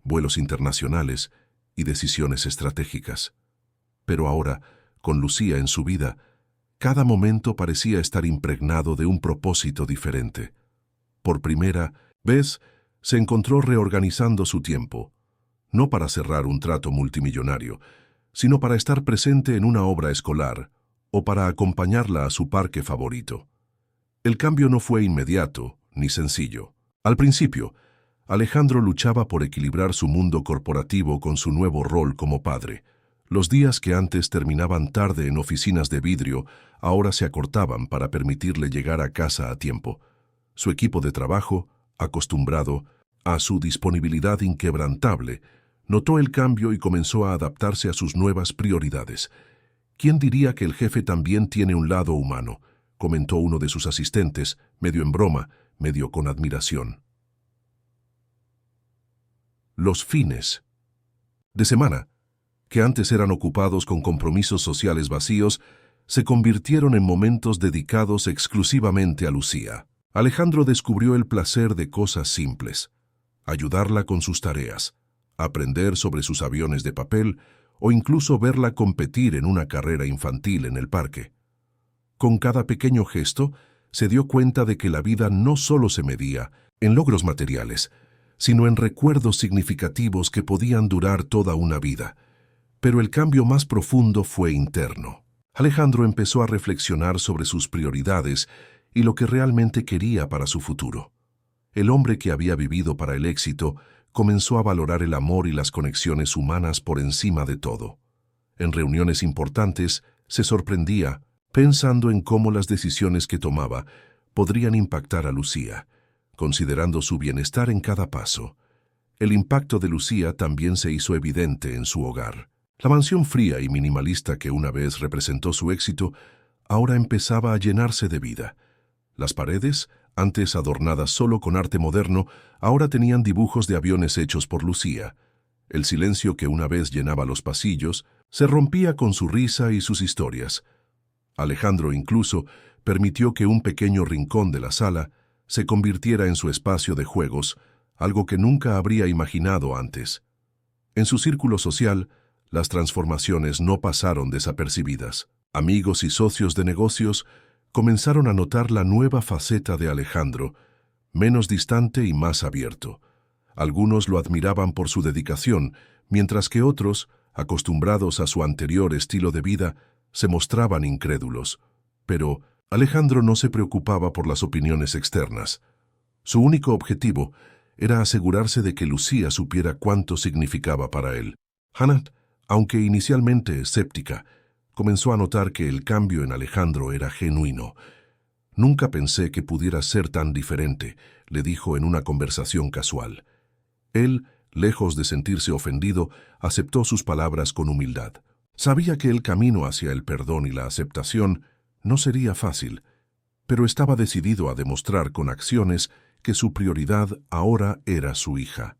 vuelos internacionales y decisiones estratégicas. Pero ahora, con Lucía en su vida, cada momento parecía estar impregnado de un propósito diferente. Por primera vez, se encontró reorganizando su tiempo, no para cerrar un trato multimillonario, sino para estar presente en una obra escolar o para acompañarla a su parque favorito. El cambio no fue inmediato ni sencillo. Al principio, Alejandro luchaba por equilibrar su mundo corporativo con su nuevo rol como padre. Los días que antes terminaban tarde en oficinas de vidrio, ahora se acortaban para permitirle llegar a casa a tiempo. Su equipo de trabajo, acostumbrado a su disponibilidad inquebrantable, notó el cambio y comenzó a adaptarse a sus nuevas prioridades. ¿Quién diría que el jefe también tiene un lado humano?, comentó uno de sus asistentes, medio en broma, medio con admiración. Los fines de semana, que antes eran ocupados con compromisos sociales vacíos, se convirtieron en momentos dedicados exclusivamente a Lucía. Alejandro descubrió el placer de cosas simples: ayudarla con sus tareas, aprender sobre sus aviones de papel o incluso verla competir en una carrera infantil en el parque. Con cada pequeño gesto, se dio cuenta de que la vida no solo se medía en logros materiales, sino en recuerdos significativos que podían durar toda una vida. Pero el cambio más profundo fue interno. Alejandro empezó a reflexionar sobre sus prioridades y lo que realmente quería para su futuro. El hombre que había vivido para el éxito comenzó a valorar el amor y las conexiones humanas por encima de todo. En reuniones importantes, se sorprendía pensando en cómo las decisiones que tomaba podrían impactar a Lucía, considerando su bienestar en cada paso. El impacto de Lucía también se hizo evidente en su hogar. La mansión fría y minimalista que una vez representó su éxito, ahora empezaba a llenarse de vida. Las paredes, antes adornadas solo con arte moderno, ahora tenían dibujos de aviones hechos por Lucía. El silencio que una vez llenaba los pasillos se rompía con su risa y sus historias. Alejandro incluso permitió que un pequeño rincón de la sala se convirtiera en su espacio de juegos, algo que nunca habría imaginado antes. En su círculo social, las transformaciones no pasaron desapercibidas. Amigos y socios de negocios comenzaron a notar la nueva faceta de Alejandro, menos distante y más abierto. Algunos lo admiraban por su dedicación, mientras que otros, acostumbrados a su anterior estilo de vida, se mostraban incrédulos. Pero Alejandro no se preocupaba por las opiniones externas. Su único objetivo era asegurarse de que Lucía supiera cuánto significaba para él. Hannah, aunque inicialmente escéptica, comenzó a notar que el cambio en Alejandro era genuino. «Nunca pensé que pudiera ser tan diferente», le dijo en una conversación casual. Él, lejos de sentirse ofendido, aceptó sus palabras con humildad. Sabía que el camino hacia el perdón y la aceptación no sería fácil, pero estaba decidido a demostrar con acciones que su prioridad ahora era su hija.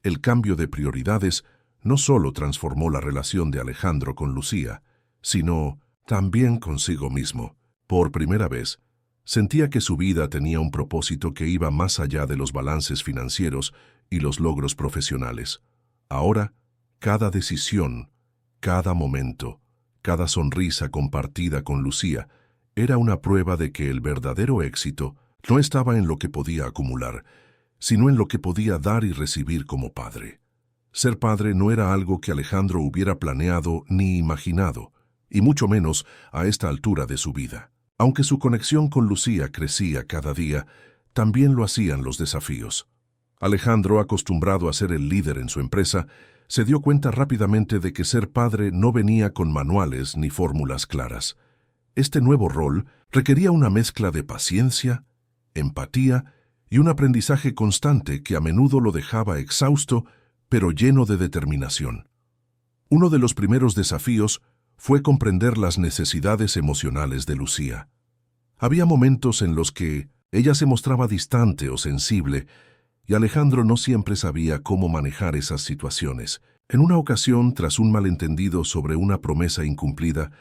El cambio de prioridades no solo transformó la relación de Alejandro con Lucía, sino también consigo mismo. Por primera vez, sentía que su vida tenía un propósito que iba más allá de los balances financieros y los logros profesionales. Ahora, cada decisión, cada momento, cada sonrisa compartida con Lucía era una prueba de que el verdadero éxito no estaba en lo que podía acumular, sino en lo que podía dar y recibir como padre. Ser padre no era algo que Alejandro hubiera planeado ni imaginado, y mucho menos a esta altura de su vida. Aunque su conexión con Lucía crecía cada día, también lo hacían los desafíos. Alejandro, acostumbrado a ser el líder en su empresa, se dio cuenta rápidamente de que ser padre no venía con manuales ni fórmulas claras. Este nuevo rol requería una mezcla de paciencia, empatía y un aprendizaje constante que a menudo lo dejaba exhausto, pero lleno de determinación. Uno de los primeros desafíos fue comprender las necesidades emocionales de Lucía. Había momentos en los que ella se mostraba distante o sensible, y Alejandro no siempre sabía cómo manejar esas situaciones. En una ocasión, tras un malentendido sobre una promesa incumplida,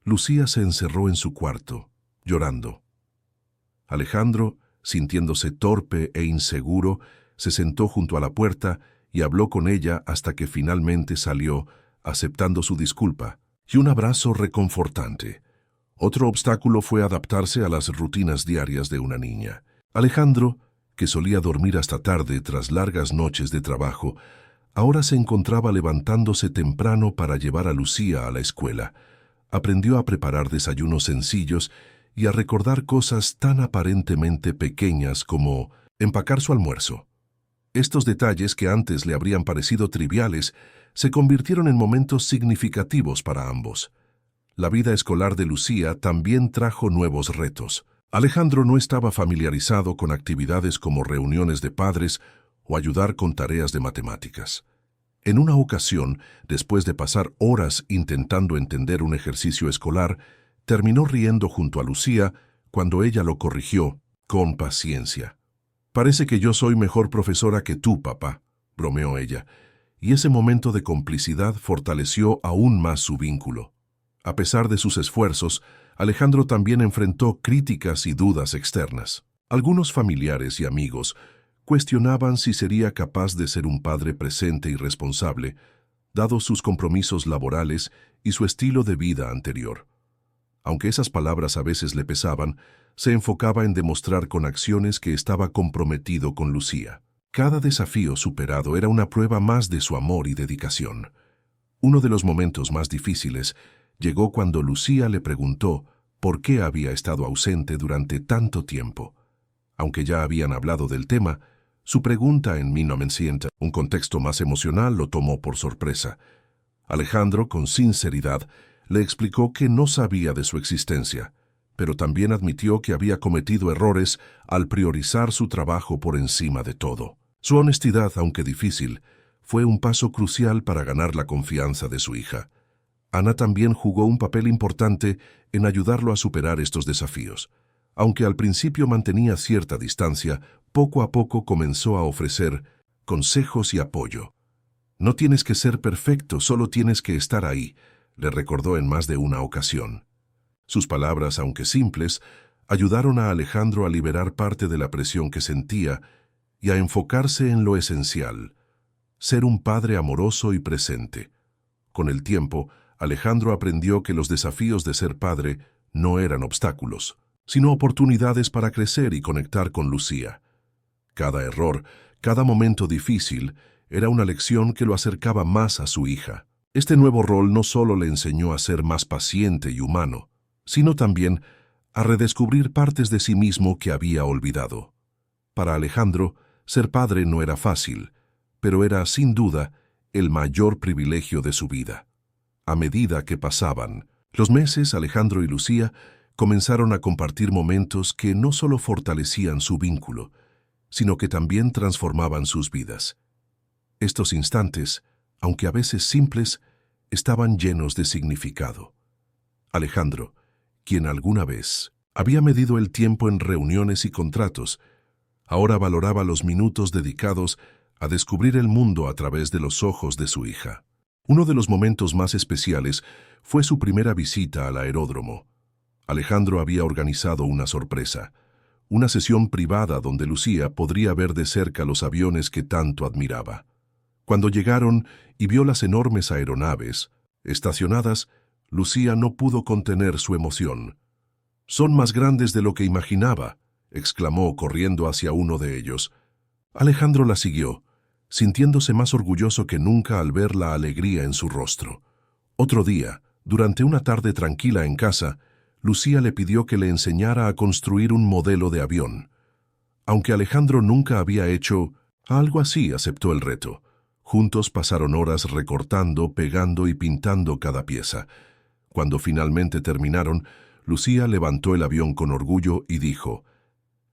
Lucía se encerró en su cuarto, llorando. Alejandro, sintiéndose torpe e inseguro, se sentó junto a la puerta y habló con ella hasta que finalmente salió, aceptando su disculpa, y un abrazo reconfortante. Otro obstáculo fue adaptarse a las rutinas diarias de una niña. Alejandro, que solía dormir hasta tarde tras largas noches de trabajo, ahora se encontraba levantándose temprano para llevar a Lucía a la escuela. Aprendió a preparar desayunos sencillos y a recordar cosas tan aparentemente pequeñas como empacar su almuerzo. Estos detalles que antes le habrían parecido triviales se convirtieron en momentos significativos para ambos. La vida escolar de Lucía también trajo nuevos retos. Alejandro no estaba familiarizado con actividades como reuniones de padres o ayudar con tareas de matemáticas. En una ocasión, después de pasar horas intentando entender un ejercicio escolar, terminó riendo junto a Lucía cuando ella lo corrigió con paciencia. «Parece que yo soy mejor profesora que tú, papá», bromeó ella, y ese momento de complicidad fortaleció aún más su vínculo. A pesar de sus esfuerzos, Alejandro también enfrentó críticas y dudas externas. Algunos familiares y amigos cuestionaban si sería capaz de ser un padre presente y responsable, dados sus compromisos laborales y su estilo de vida anterior. Aunque esas palabras a veces le pesaban, se enfocaba en demostrar con acciones que estaba comprometido con Lucía. Cada desafío superado era una prueba más de su amor y dedicación. Uno de los momentos más difíciles llegó cuando Lucía le preguntó por qué había estado ausente durante tanto tiempo. Aunque ya habían hablado del tema, su pregunta en 1900, un contexto más emocional, lo tomó por sorpresa. Alejandro, con sinceridad, le explicó que no sabía de su existencia, pero también admitió que había cometido errores al priorizar su trabajo por encima de todo. Su honestidad, aunque difícil, fue un paso crucial para ganar la confianza de su hija. Ana también jugó un papel importante en ayudarlo a superar estos desafíos. Aunque al principio mantenía cierta distancia, poco a poco comenzó a ofrecer consejos y apoyo. «No tienes que ser perfecto, solo tienes que estar ahí», le recordó en más de una ocasión. Sus palabras, aunque simples, ayudaron a Alejandro a liberar parte de la presión que sentía y a enfocarse en lo esencial: ser un padre amoroso y presente. Con el tiempo, Alejandro aprendió que los desafíos de ser padre no eran obstáculos, sino oportunidades para crecer y conectar con Lucía. Cada error, cada momento difícil, era una lección que lo acercaba más a su hija. Este nuevo rol no solo le enseñó a ser más paciente y humano, sino también a redescubrir partes de sí mismo que había olvidado. Para Alejandro, ser padre no era fácil, pero era, sin duda, el mayor privilegio de su vida. A medida que pasaban los meses, Alejandro y Lucía comenzaron a compartir momentos que no solo fortalecían su vínculo, sino que también transformaban sus vidas. Estos instantes, aunque a veces simples, estaban llenos de significado. Alejandro, quien alguna vez había medido el tiempo en reuniones y contratos, ahora valoraba los minutos dedicados a descubrir el mundo a través de los ojos de su hija. Uno de los momentos más especiales fue su primera visita al aeródromo. Alejandro había organizado una sorpresa, una sesión privada donde Lucía podría ver de cerca los aviones que tanto admiraba. Cuando llegaron y vio las enormes aeronaves estacionadas, Lucía no pudo contener su emoción. «Son más grandes de lo que imaginaba», exclamó corriendo hacia uno de ellos. Alejandro la siguió, sintiéndose más orgulloso que nunca al ver la alegría en su rostro. Otro día, durante una tarde tranquila en casa, Lucía le pidió que le enseñara a construir un modelo de avión. Aunque Alejandro nunca había hecho algo así, aceptó el reto. Juntos pasaron horas recortando, pegando y pintando cada pieza. Cuando finalmente terminaron, Lucía levantó el avión con orgullo y dijo: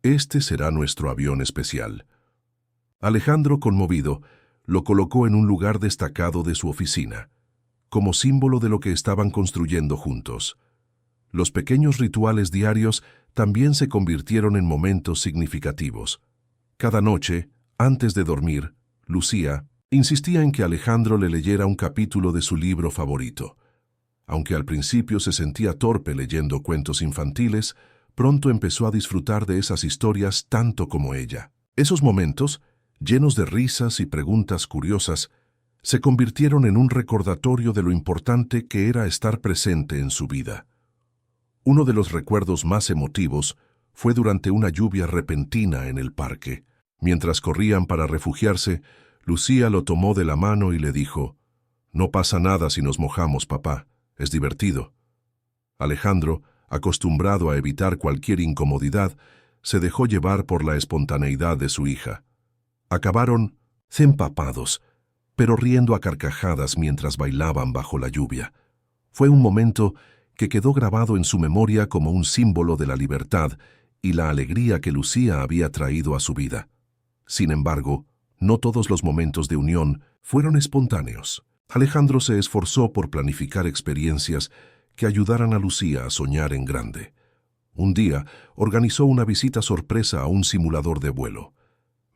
«Este será nuestro avión especial». Alejandro, conmovido, lo colocó en un lugar destacado de su oficina, como símbolo de lo que estaban construyendo juntos. Los pequeños rituales diarios también se convirtieron en momentos significativos. Cada noche, antes de dormir, Lucía insistía en que Alejandro le leyera un capítulo de su libro favorito. Aunque al principio se sentía torpe leyendo cuentos infantiles, pronto empezó a disfrutar de esas historias tanto como ella. Esos momentos, llenos de risas y preguntas curiosas, se convirtieron en un recordatorio de lo importante que era estar presente en su vida. Uno de los recuerdos más emotivos fue durante una lluvia repentina en el parque. Mientras corrían para refugiarse, Lucía lo tomó de la mano y le dijo: «No pasa nada si nos mojamos, papá. Es divertido». Alejandro, acostumbrado a evitar cualquier incomodidad, se dejó llevar por la espontaneidad de su hija. Acabaron empapados, pero riendo a carcajadas mientras bailaban bajo la lluvia. Fue un momento que quedó grabado en su memoria como un símbolo de la libertad y la alegría que Lucía había traído a su vida. Sin embargo, no todos los momentos de unión fueron espontáneos. Alejandro se esforzó por planificar experiencias que ayudaran a Lucía a soñar en grande. Un día, organizó una visita sorpresa a un simulador de vuelo.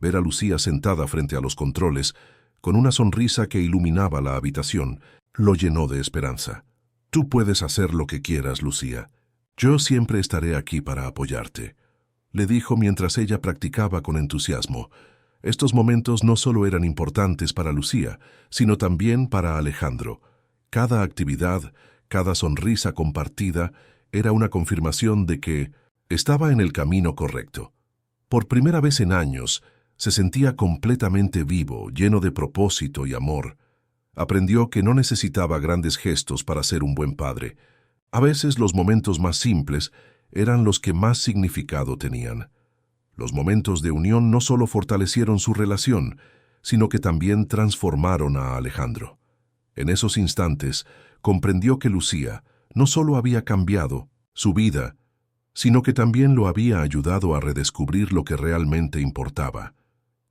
Ver a Lucía sentada frente a los controles, con una sonrisa que iluminaba la habitación, lo llenó de esperanza. «Tú puedes hacer lo que quieras, Lucía. Yo siempre estaré aquí para apoyarte», le dijo mientras ella practicaba con entusiasmo. Estos momentos no solo eran importantes para Lucía, sino también para Alejandro. Cada actividad, cada sonrisa compartida, era una confirmación de que estaba en el camino correcto. Por primera vez en años, se sentía completamente vivo, lleno de propósito y amor. Aprendió que no necesitaba grandes gestos para ser un buen padre. A veces los momentos más simples eran los que más significado tenían. Los momentos de unión no solo fortalecieron su relación, sino que también transformaron a Alejandro. En esos instantes, comprendió que Lucía no solo había cambiado su vida, sino que también lo había ayudado a redescubrir lo que realmente importaba.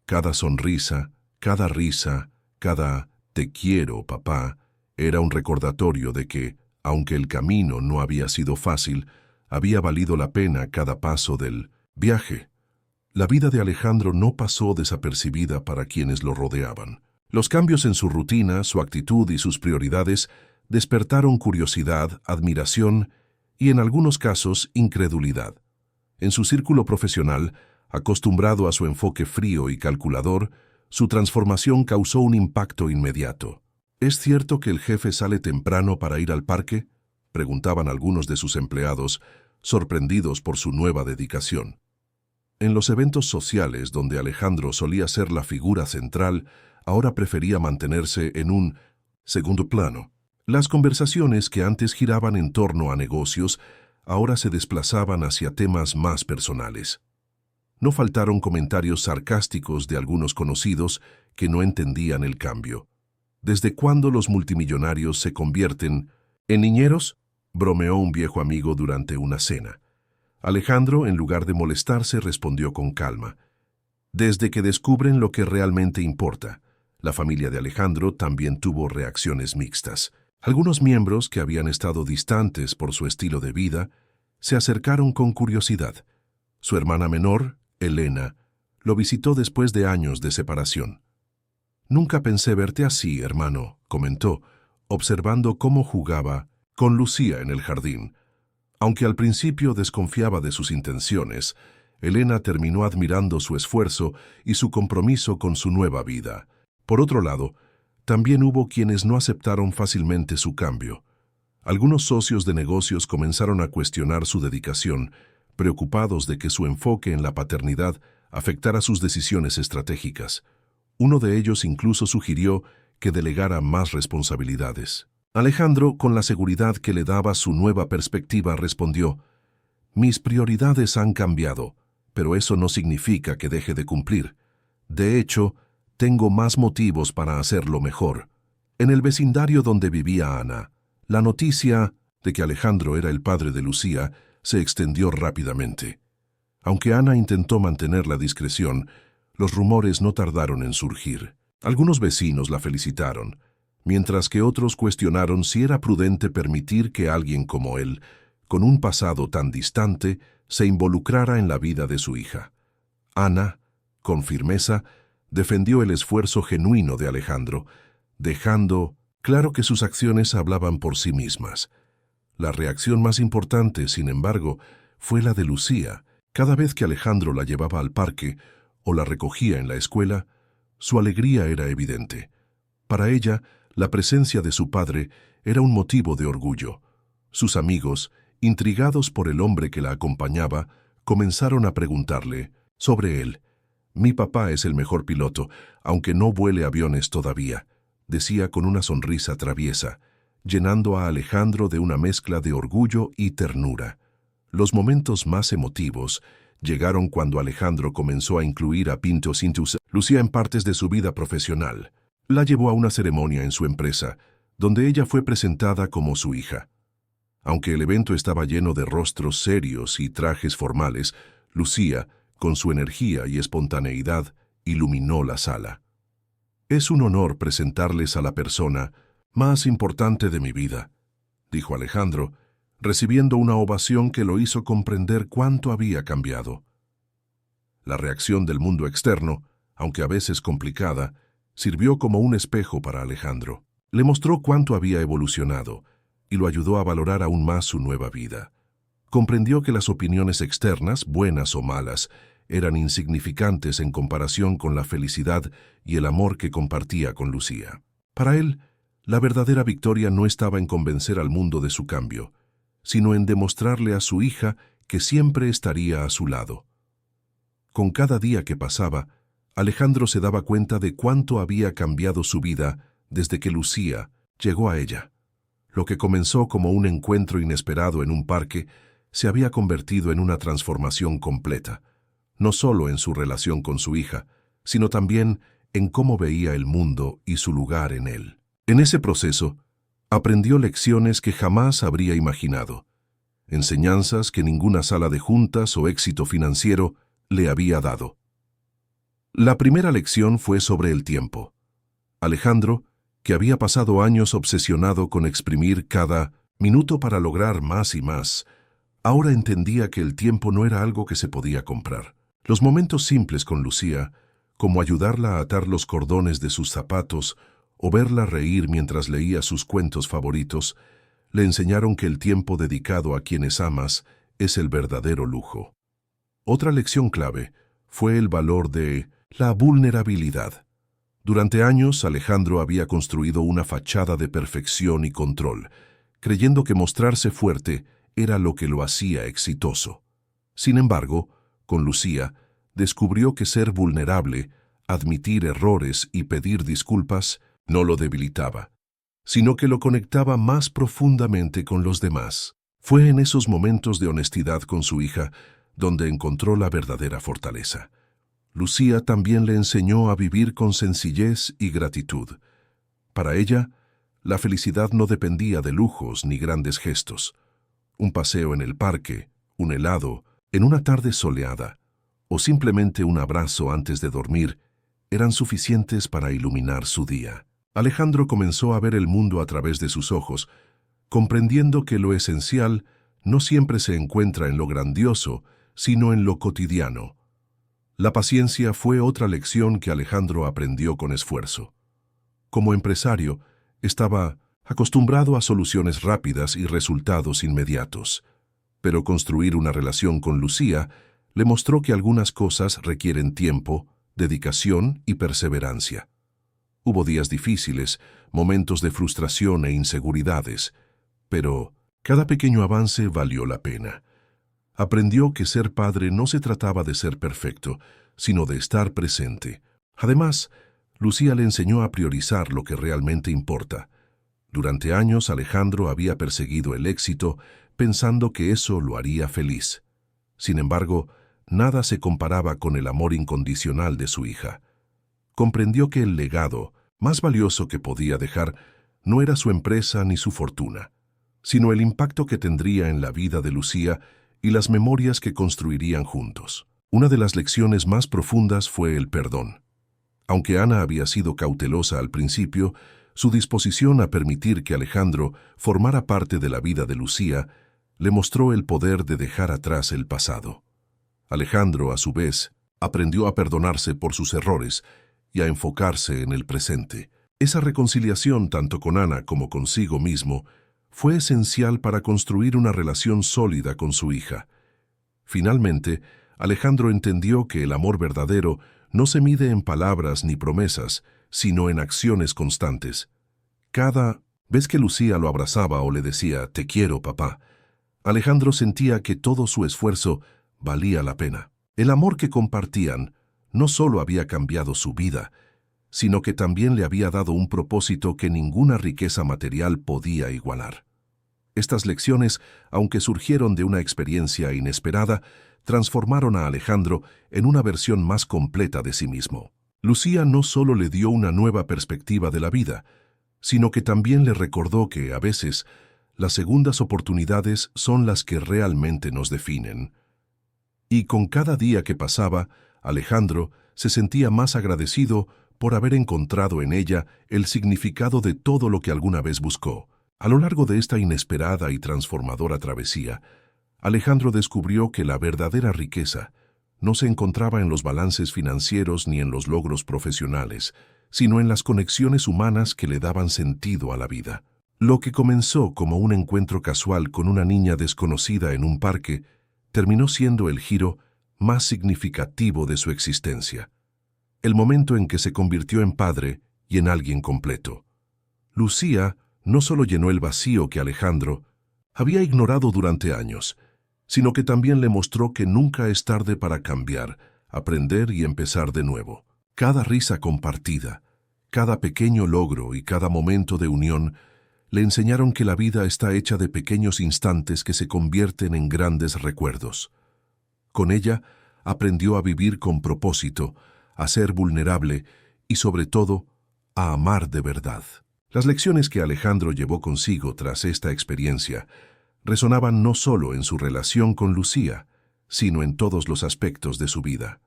Cada sonrisa, cada risa, cada «te quiero, papá», era un recordatorio de que, aunque el camino no había sido fácil, había valido la pena cada paso del viaje. La vida de Alejandro no pasó desapercibida para quienes lo rodeaban. Los cambios en su rutina, su actitud y sus prioridades despertaron curiosidad, admiración y, en algunos casos, incredulidad. En su círculo profesional, acostumbrado a su enfoque frío y calculador, su transformación causó un impacto inmediato. «¿Es cierto que el jefe sale temprano para ir al parque?», preguntaban algunos de sus empleados, sorprendidos por su nueva dedicación. En los eventos sociales donde Alejandro solía ser la figura central, ahora prefería mantenerse en un segundo plano. Las conversaciones que antes giraban en torno a negocios, ahora se desplazaban hacia temas más personales. No faltaron comentarios sarcásticos de algunos conocidos que no entendían el cambio. «¿Desde cuándo los multimillonarios se convierten en niñeros?», bromeó un viejo amigo durante una cena. Alejandro, en lugar de molestarse, respondió con calma: «Desde que descubren lo que realmente importa». La familia de Alejandro también tuvo reacciones mixtas. Algunos miembros, que habían estado distantes por su estilo de vida, se acercaron con curiosidad. Su hermana menor, Elena, lo visitó después de años de separación. «Nunca pensé verte así, hermano», comentó, observando cómo jugaba con Lucía en el jardín. Aunque al principio desconfiaba de sus intenciones, Elena terminó admirando su esfuerzo y su compromiso con su nueva vida. Por otro lado, también hubo quienes no aceptaron fácilmente su cambio. Algunos socios de negocios comenzaron a cuestionar su dedicación, preocupados de que su enfoque en la paternidad afectara sus decisiones estratégicas. Uno de ellos incluso sugirió que delegara más responsabilidades. Alejandro, con la seguridad que le daba su nueva perspectiva, respondió: «Mis prioridades han cambiado, pero eso no significa que deje de cumplir. De hecho, tengo más motivos para hacerlo mejor. En el vecindario donde vivía Ana, la noticia de que Alejandro era el padre de Lucía se extendió rápidamente. Aunque Ana intentó mantener la discreción, los rumores no tardaron en surgir. Algunos vecinos la felicitaron, mientras que otros cuestionaron si era prudente permitir que alguien como él, con un pasado tan distante, se involucrara en la vida de su hija. Ana, con firmeza, defendió el esfuerzo genuino de Alejandro, dejando claro que sus acciones hablaban por sí mismas. La reacción más importante, sin embargo, fue la de Lucía. Cada vez que Alejandro la llevaba al parque o la recogía en la escuela, su alegría era evidente. Para ella, la presencia de su padre era un motivo de orgullo. Sus amigos, intrigados por el hombre que la acompañaba, comenzaron a preguntarle sobre él. «Mi papá es el mejor piloto, aunque no vuele aviones todavía», decía con una sonrisa traviesa, llenando a Alejandro de una mezcla de orgullo y ternura. Los momentos más emotivos llegaron cuando Alejandro comenzó a incluir a Pinto Cintus Lucía en partes de su vida profesional. La llevó a una ceremonia en su empresa, donde ella fue presentada como su hija. Aunque el evento estaba lleno de rostros serios y trajes formales, Lucía, con su energía y espontaneidad, iluminó la sala. «Es un honor presentarles a la persona más importante de mi vida», dijo Alejandro, recibiendo una ovación que lo hizo comprender cuánto había cambiado. La reacción del mundo externo, aunque a veces complicada, sirvió como un espejo para Alejandro. Le mostró cuánto había evolucionado y lo ayudó a valorar aún más su nueva vida. Comprendió que las opiniones externas, buenas o malas, eran insignificantes en comparación con la felicidad y el amor que compartía con Lucía. Para él, la verdadera victoria no estaba en convencer al mundo de su cambio, sino en demostrarle a su hija que siempre estaría a su lado. Con cada día que pasaba, Alejandro se daba cuenta de cuánto había cambiado su vida desde que Lucía llegó a ella. Lo que comenzó como un encuentro inesperado en un parque se había convertido en una transformación completa, no solo en su relación con su hija, sino también en cómo veía el mundo y su lugar en él. En ese proceso, aprendió lecciones que jamás habría imaginado, enseñanzas que ninguna sala de juntas o éxito financiero le había dado. La primera lección fue sobre el tiempo. Alejandro, que había pasado años obsesionado con exprimir cada minuto para lograr más y más, ahora entendía que el tiempo no era algo que se podía comprar. Los momentos simples con Lucía, como ayudarla a atar los cordones de sus zapatos o verla reír mientras leía sus cuentos favoritos, le enseñaron que el tiempo dedicado a quienes amas es el verdadero lujo. Otra lección clave fue el valor de la vulnerabilidad. Durante años, Alejandro había construido una fachada de perfección y control, creyendo que mostrarse fuerte era lo que lo hacía exitoso. Sin embargo, con Lucía, descubrió que ser vulnerable, admitir errores y pedir disculpas no lo debilitaba, sino que lo conectaba más profundamente con los demás. Fue en esos momentos de honestidad con su hija donde encontró la verdadera fortaleza. Lucía también le enseñó a vivir con sencillez y gratitud. Para ella, la felicidad no dependía de lujos ni grandes gestos. Un paseo en el parque, un helado, en una tarde soleada, o simplemente un abrazo antes de dormir, eran suficientes para iluminar su día. Alejandro comenzó a ver el mundo a través de sus ojos, comprendiendo que lo esencial no siempre se encuentra en lo grandioso, sino en lo cotidiano. La paciencia fue otra lección que Alejandro aprendió con esfuerzo. Como empresario, estaba acostumbrado a soluciones rápidas y resultados inmediatos. Pero construir una relación con Lucía le mostró que algunas cosas requieren tiempo, dedicación y perseverancia. Hubo días difíciles, momentos de frustración e inseguridades, pero cada pequeño avance valió la pena. Aprendió que ser padre no se trataba de ser perfecto, sino de estar presente. Además, Lucía le enseñó a priorizar lo que realmente importa. Durante años, Alejandro había perseguido el éxito, pensando que eso lo haría feliz. Sin embargo, nada se comparaba con el amor incondicional de su hija. comprendió que el legado más valioso que podía dejar no era su empresa ni su fortuna, sino el impacto que tendría en la vida de Lucía y las memorias que construirían juntos. Una de las lecciones más profundas fue el perdón. Aunque Ana había sido cautelosa al principio, su disposición a permitir que Alejandro formara parte de la vida de Lucía le mostró el poder de dejar atrás el pasado. Alejandro, a su vez, aprendió a perdonarse por sus errores y a enfocarse en el presente. Esa reconciliación, tanto con Ana como consigo mismo, fue esencial para construir una relación sólida con su hija. Finalmente, Alejandro entendió que el amor verdadero no se mide en palabras ni promesas, sino en acciones constantes. Cada vez que Lucía lo abrazaba o le decía «Te quiero, papá», Alejandro sentía que todo su esfuerzo valía la pena. El amor que compartían no solo había cambiado su vida, sino que también le había dado un propósito que ninguna riqueza material podía igualar. Estas lecciones, aunque surgieron de una experiencia inesperada, transformaron a Alejandro en una versión más completa de sí mismo. Lucía no solo le dio una nueva perspectiva de la vida, sino que también le recordó que, a veces, las segundas oportunidades son las que realmente nos definen. Y con cada día que pasaba, Alejandro se sentía más agradecido por haber encontrado en ella el significado de todo lo que alguna vez buscó. A lo largo de esta inesperada y transformadora travesía, Alejandro descubrió que la verdadera riqueza no se encontraba en los balances financieros ni en los logros profesionales, sino en las conexiones humanas que le daban sentido a la vida. Lo que comenzó como un encuentro casual con una niña desconocida en un parque, terminó siendo el giro más significativo de su existencia. El momento en que se convirtió en padre y en alguien completo. Lucía no solo llenó el vacío que Alejandro había ignorado durante años, sino que también le mostró que nunca es tarde para cambiar, aprender y empezar de nuevo. Cada risa compartida, cada pequeño logro y cada momento de unión le enseñaron que la vida está hecha de pequeños instantes que se convierten en grandes recuerdos. Con ella, aprendió a vivir con propósito, a ser vulnerable y, sobre todo, a amar de verdad. Las lecciones que Alejandro llevó consigo tras esta experiencia resonaban no solo en su relación con Lucía, sino en todos los aspectos de su vida.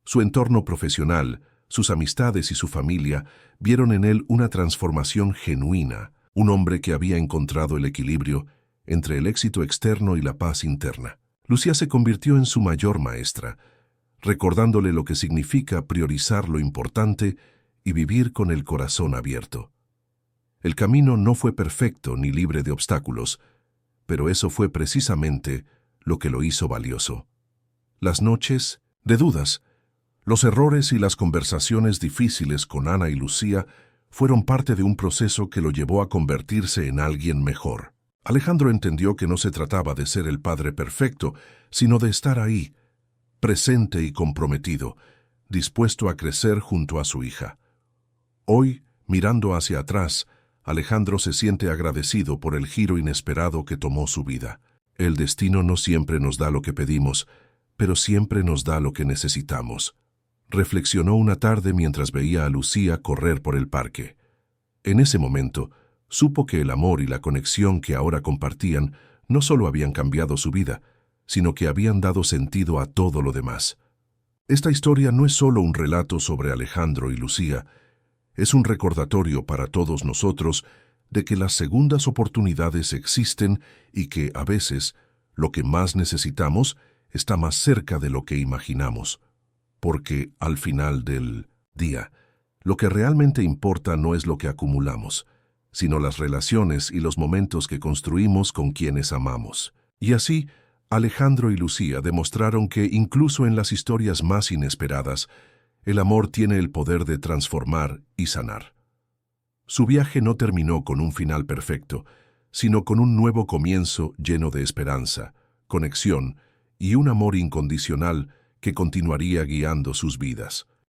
Su entorno profesional, sus amistades y su familia vieron en él una transformación genuina, un hombre que había encontrado el equilibrio entre el éxito externo y la paz interna. Lucía se convirtió en su mayor maestra, recordándole lo que significa priorizar lo importante y vivir con el corazón abierto. El camino no fue perfecto ni libre de obstáculos, pero eso fue precisamente lo que lo hizo valioso. Las noches de dudas, los errores y las conversaciones difíciles con Ana y Lucía fueron parte de un proceso que lo llevó a convertirse en alguien mejor. Alejandro entendió que no se trataba de ser el padre perfecto, sino de estar ahí, presente y comprometido, dispuesto a crecer junto a su hija. Hoy, mirando hacia atrás, Alejandro se siente agradecido por el giro inesperado que tomó su vida. El destino no siempre nos da lo que pedimos, pero siempre nos da lo que necesitamos. Reflexionó una tarde mientras veía a Lucía correr por el parque. En ese momento, supo que el amor y la conexión que ahora compartían no solo habían cambiado su vida, sino que habían dado sentido a todo lo demás. Esta historia no es solo un relato sobre Alejandro y Lucía, es un recordatorio para todos nosotros de que las segundas oportunidades existen y que, a veces, lo que más necesitamos está más cerca de lo que imaginamos. Porque, al final del día, lo que realmente importa no es lo que acumulamos, sino las relaciones y los momentos que construimos con quienes amamos. Y así, Alejandro y Lucía demostraron que, incluso en las historias más inesperadas, el amor tiene el poder de transformar y sanar. Su viaje no terminó con un final perfecto, sino con un nuevo comienzo lleno de esperanza, conexión y un amor incondicional que continuaría guiando sus vidas.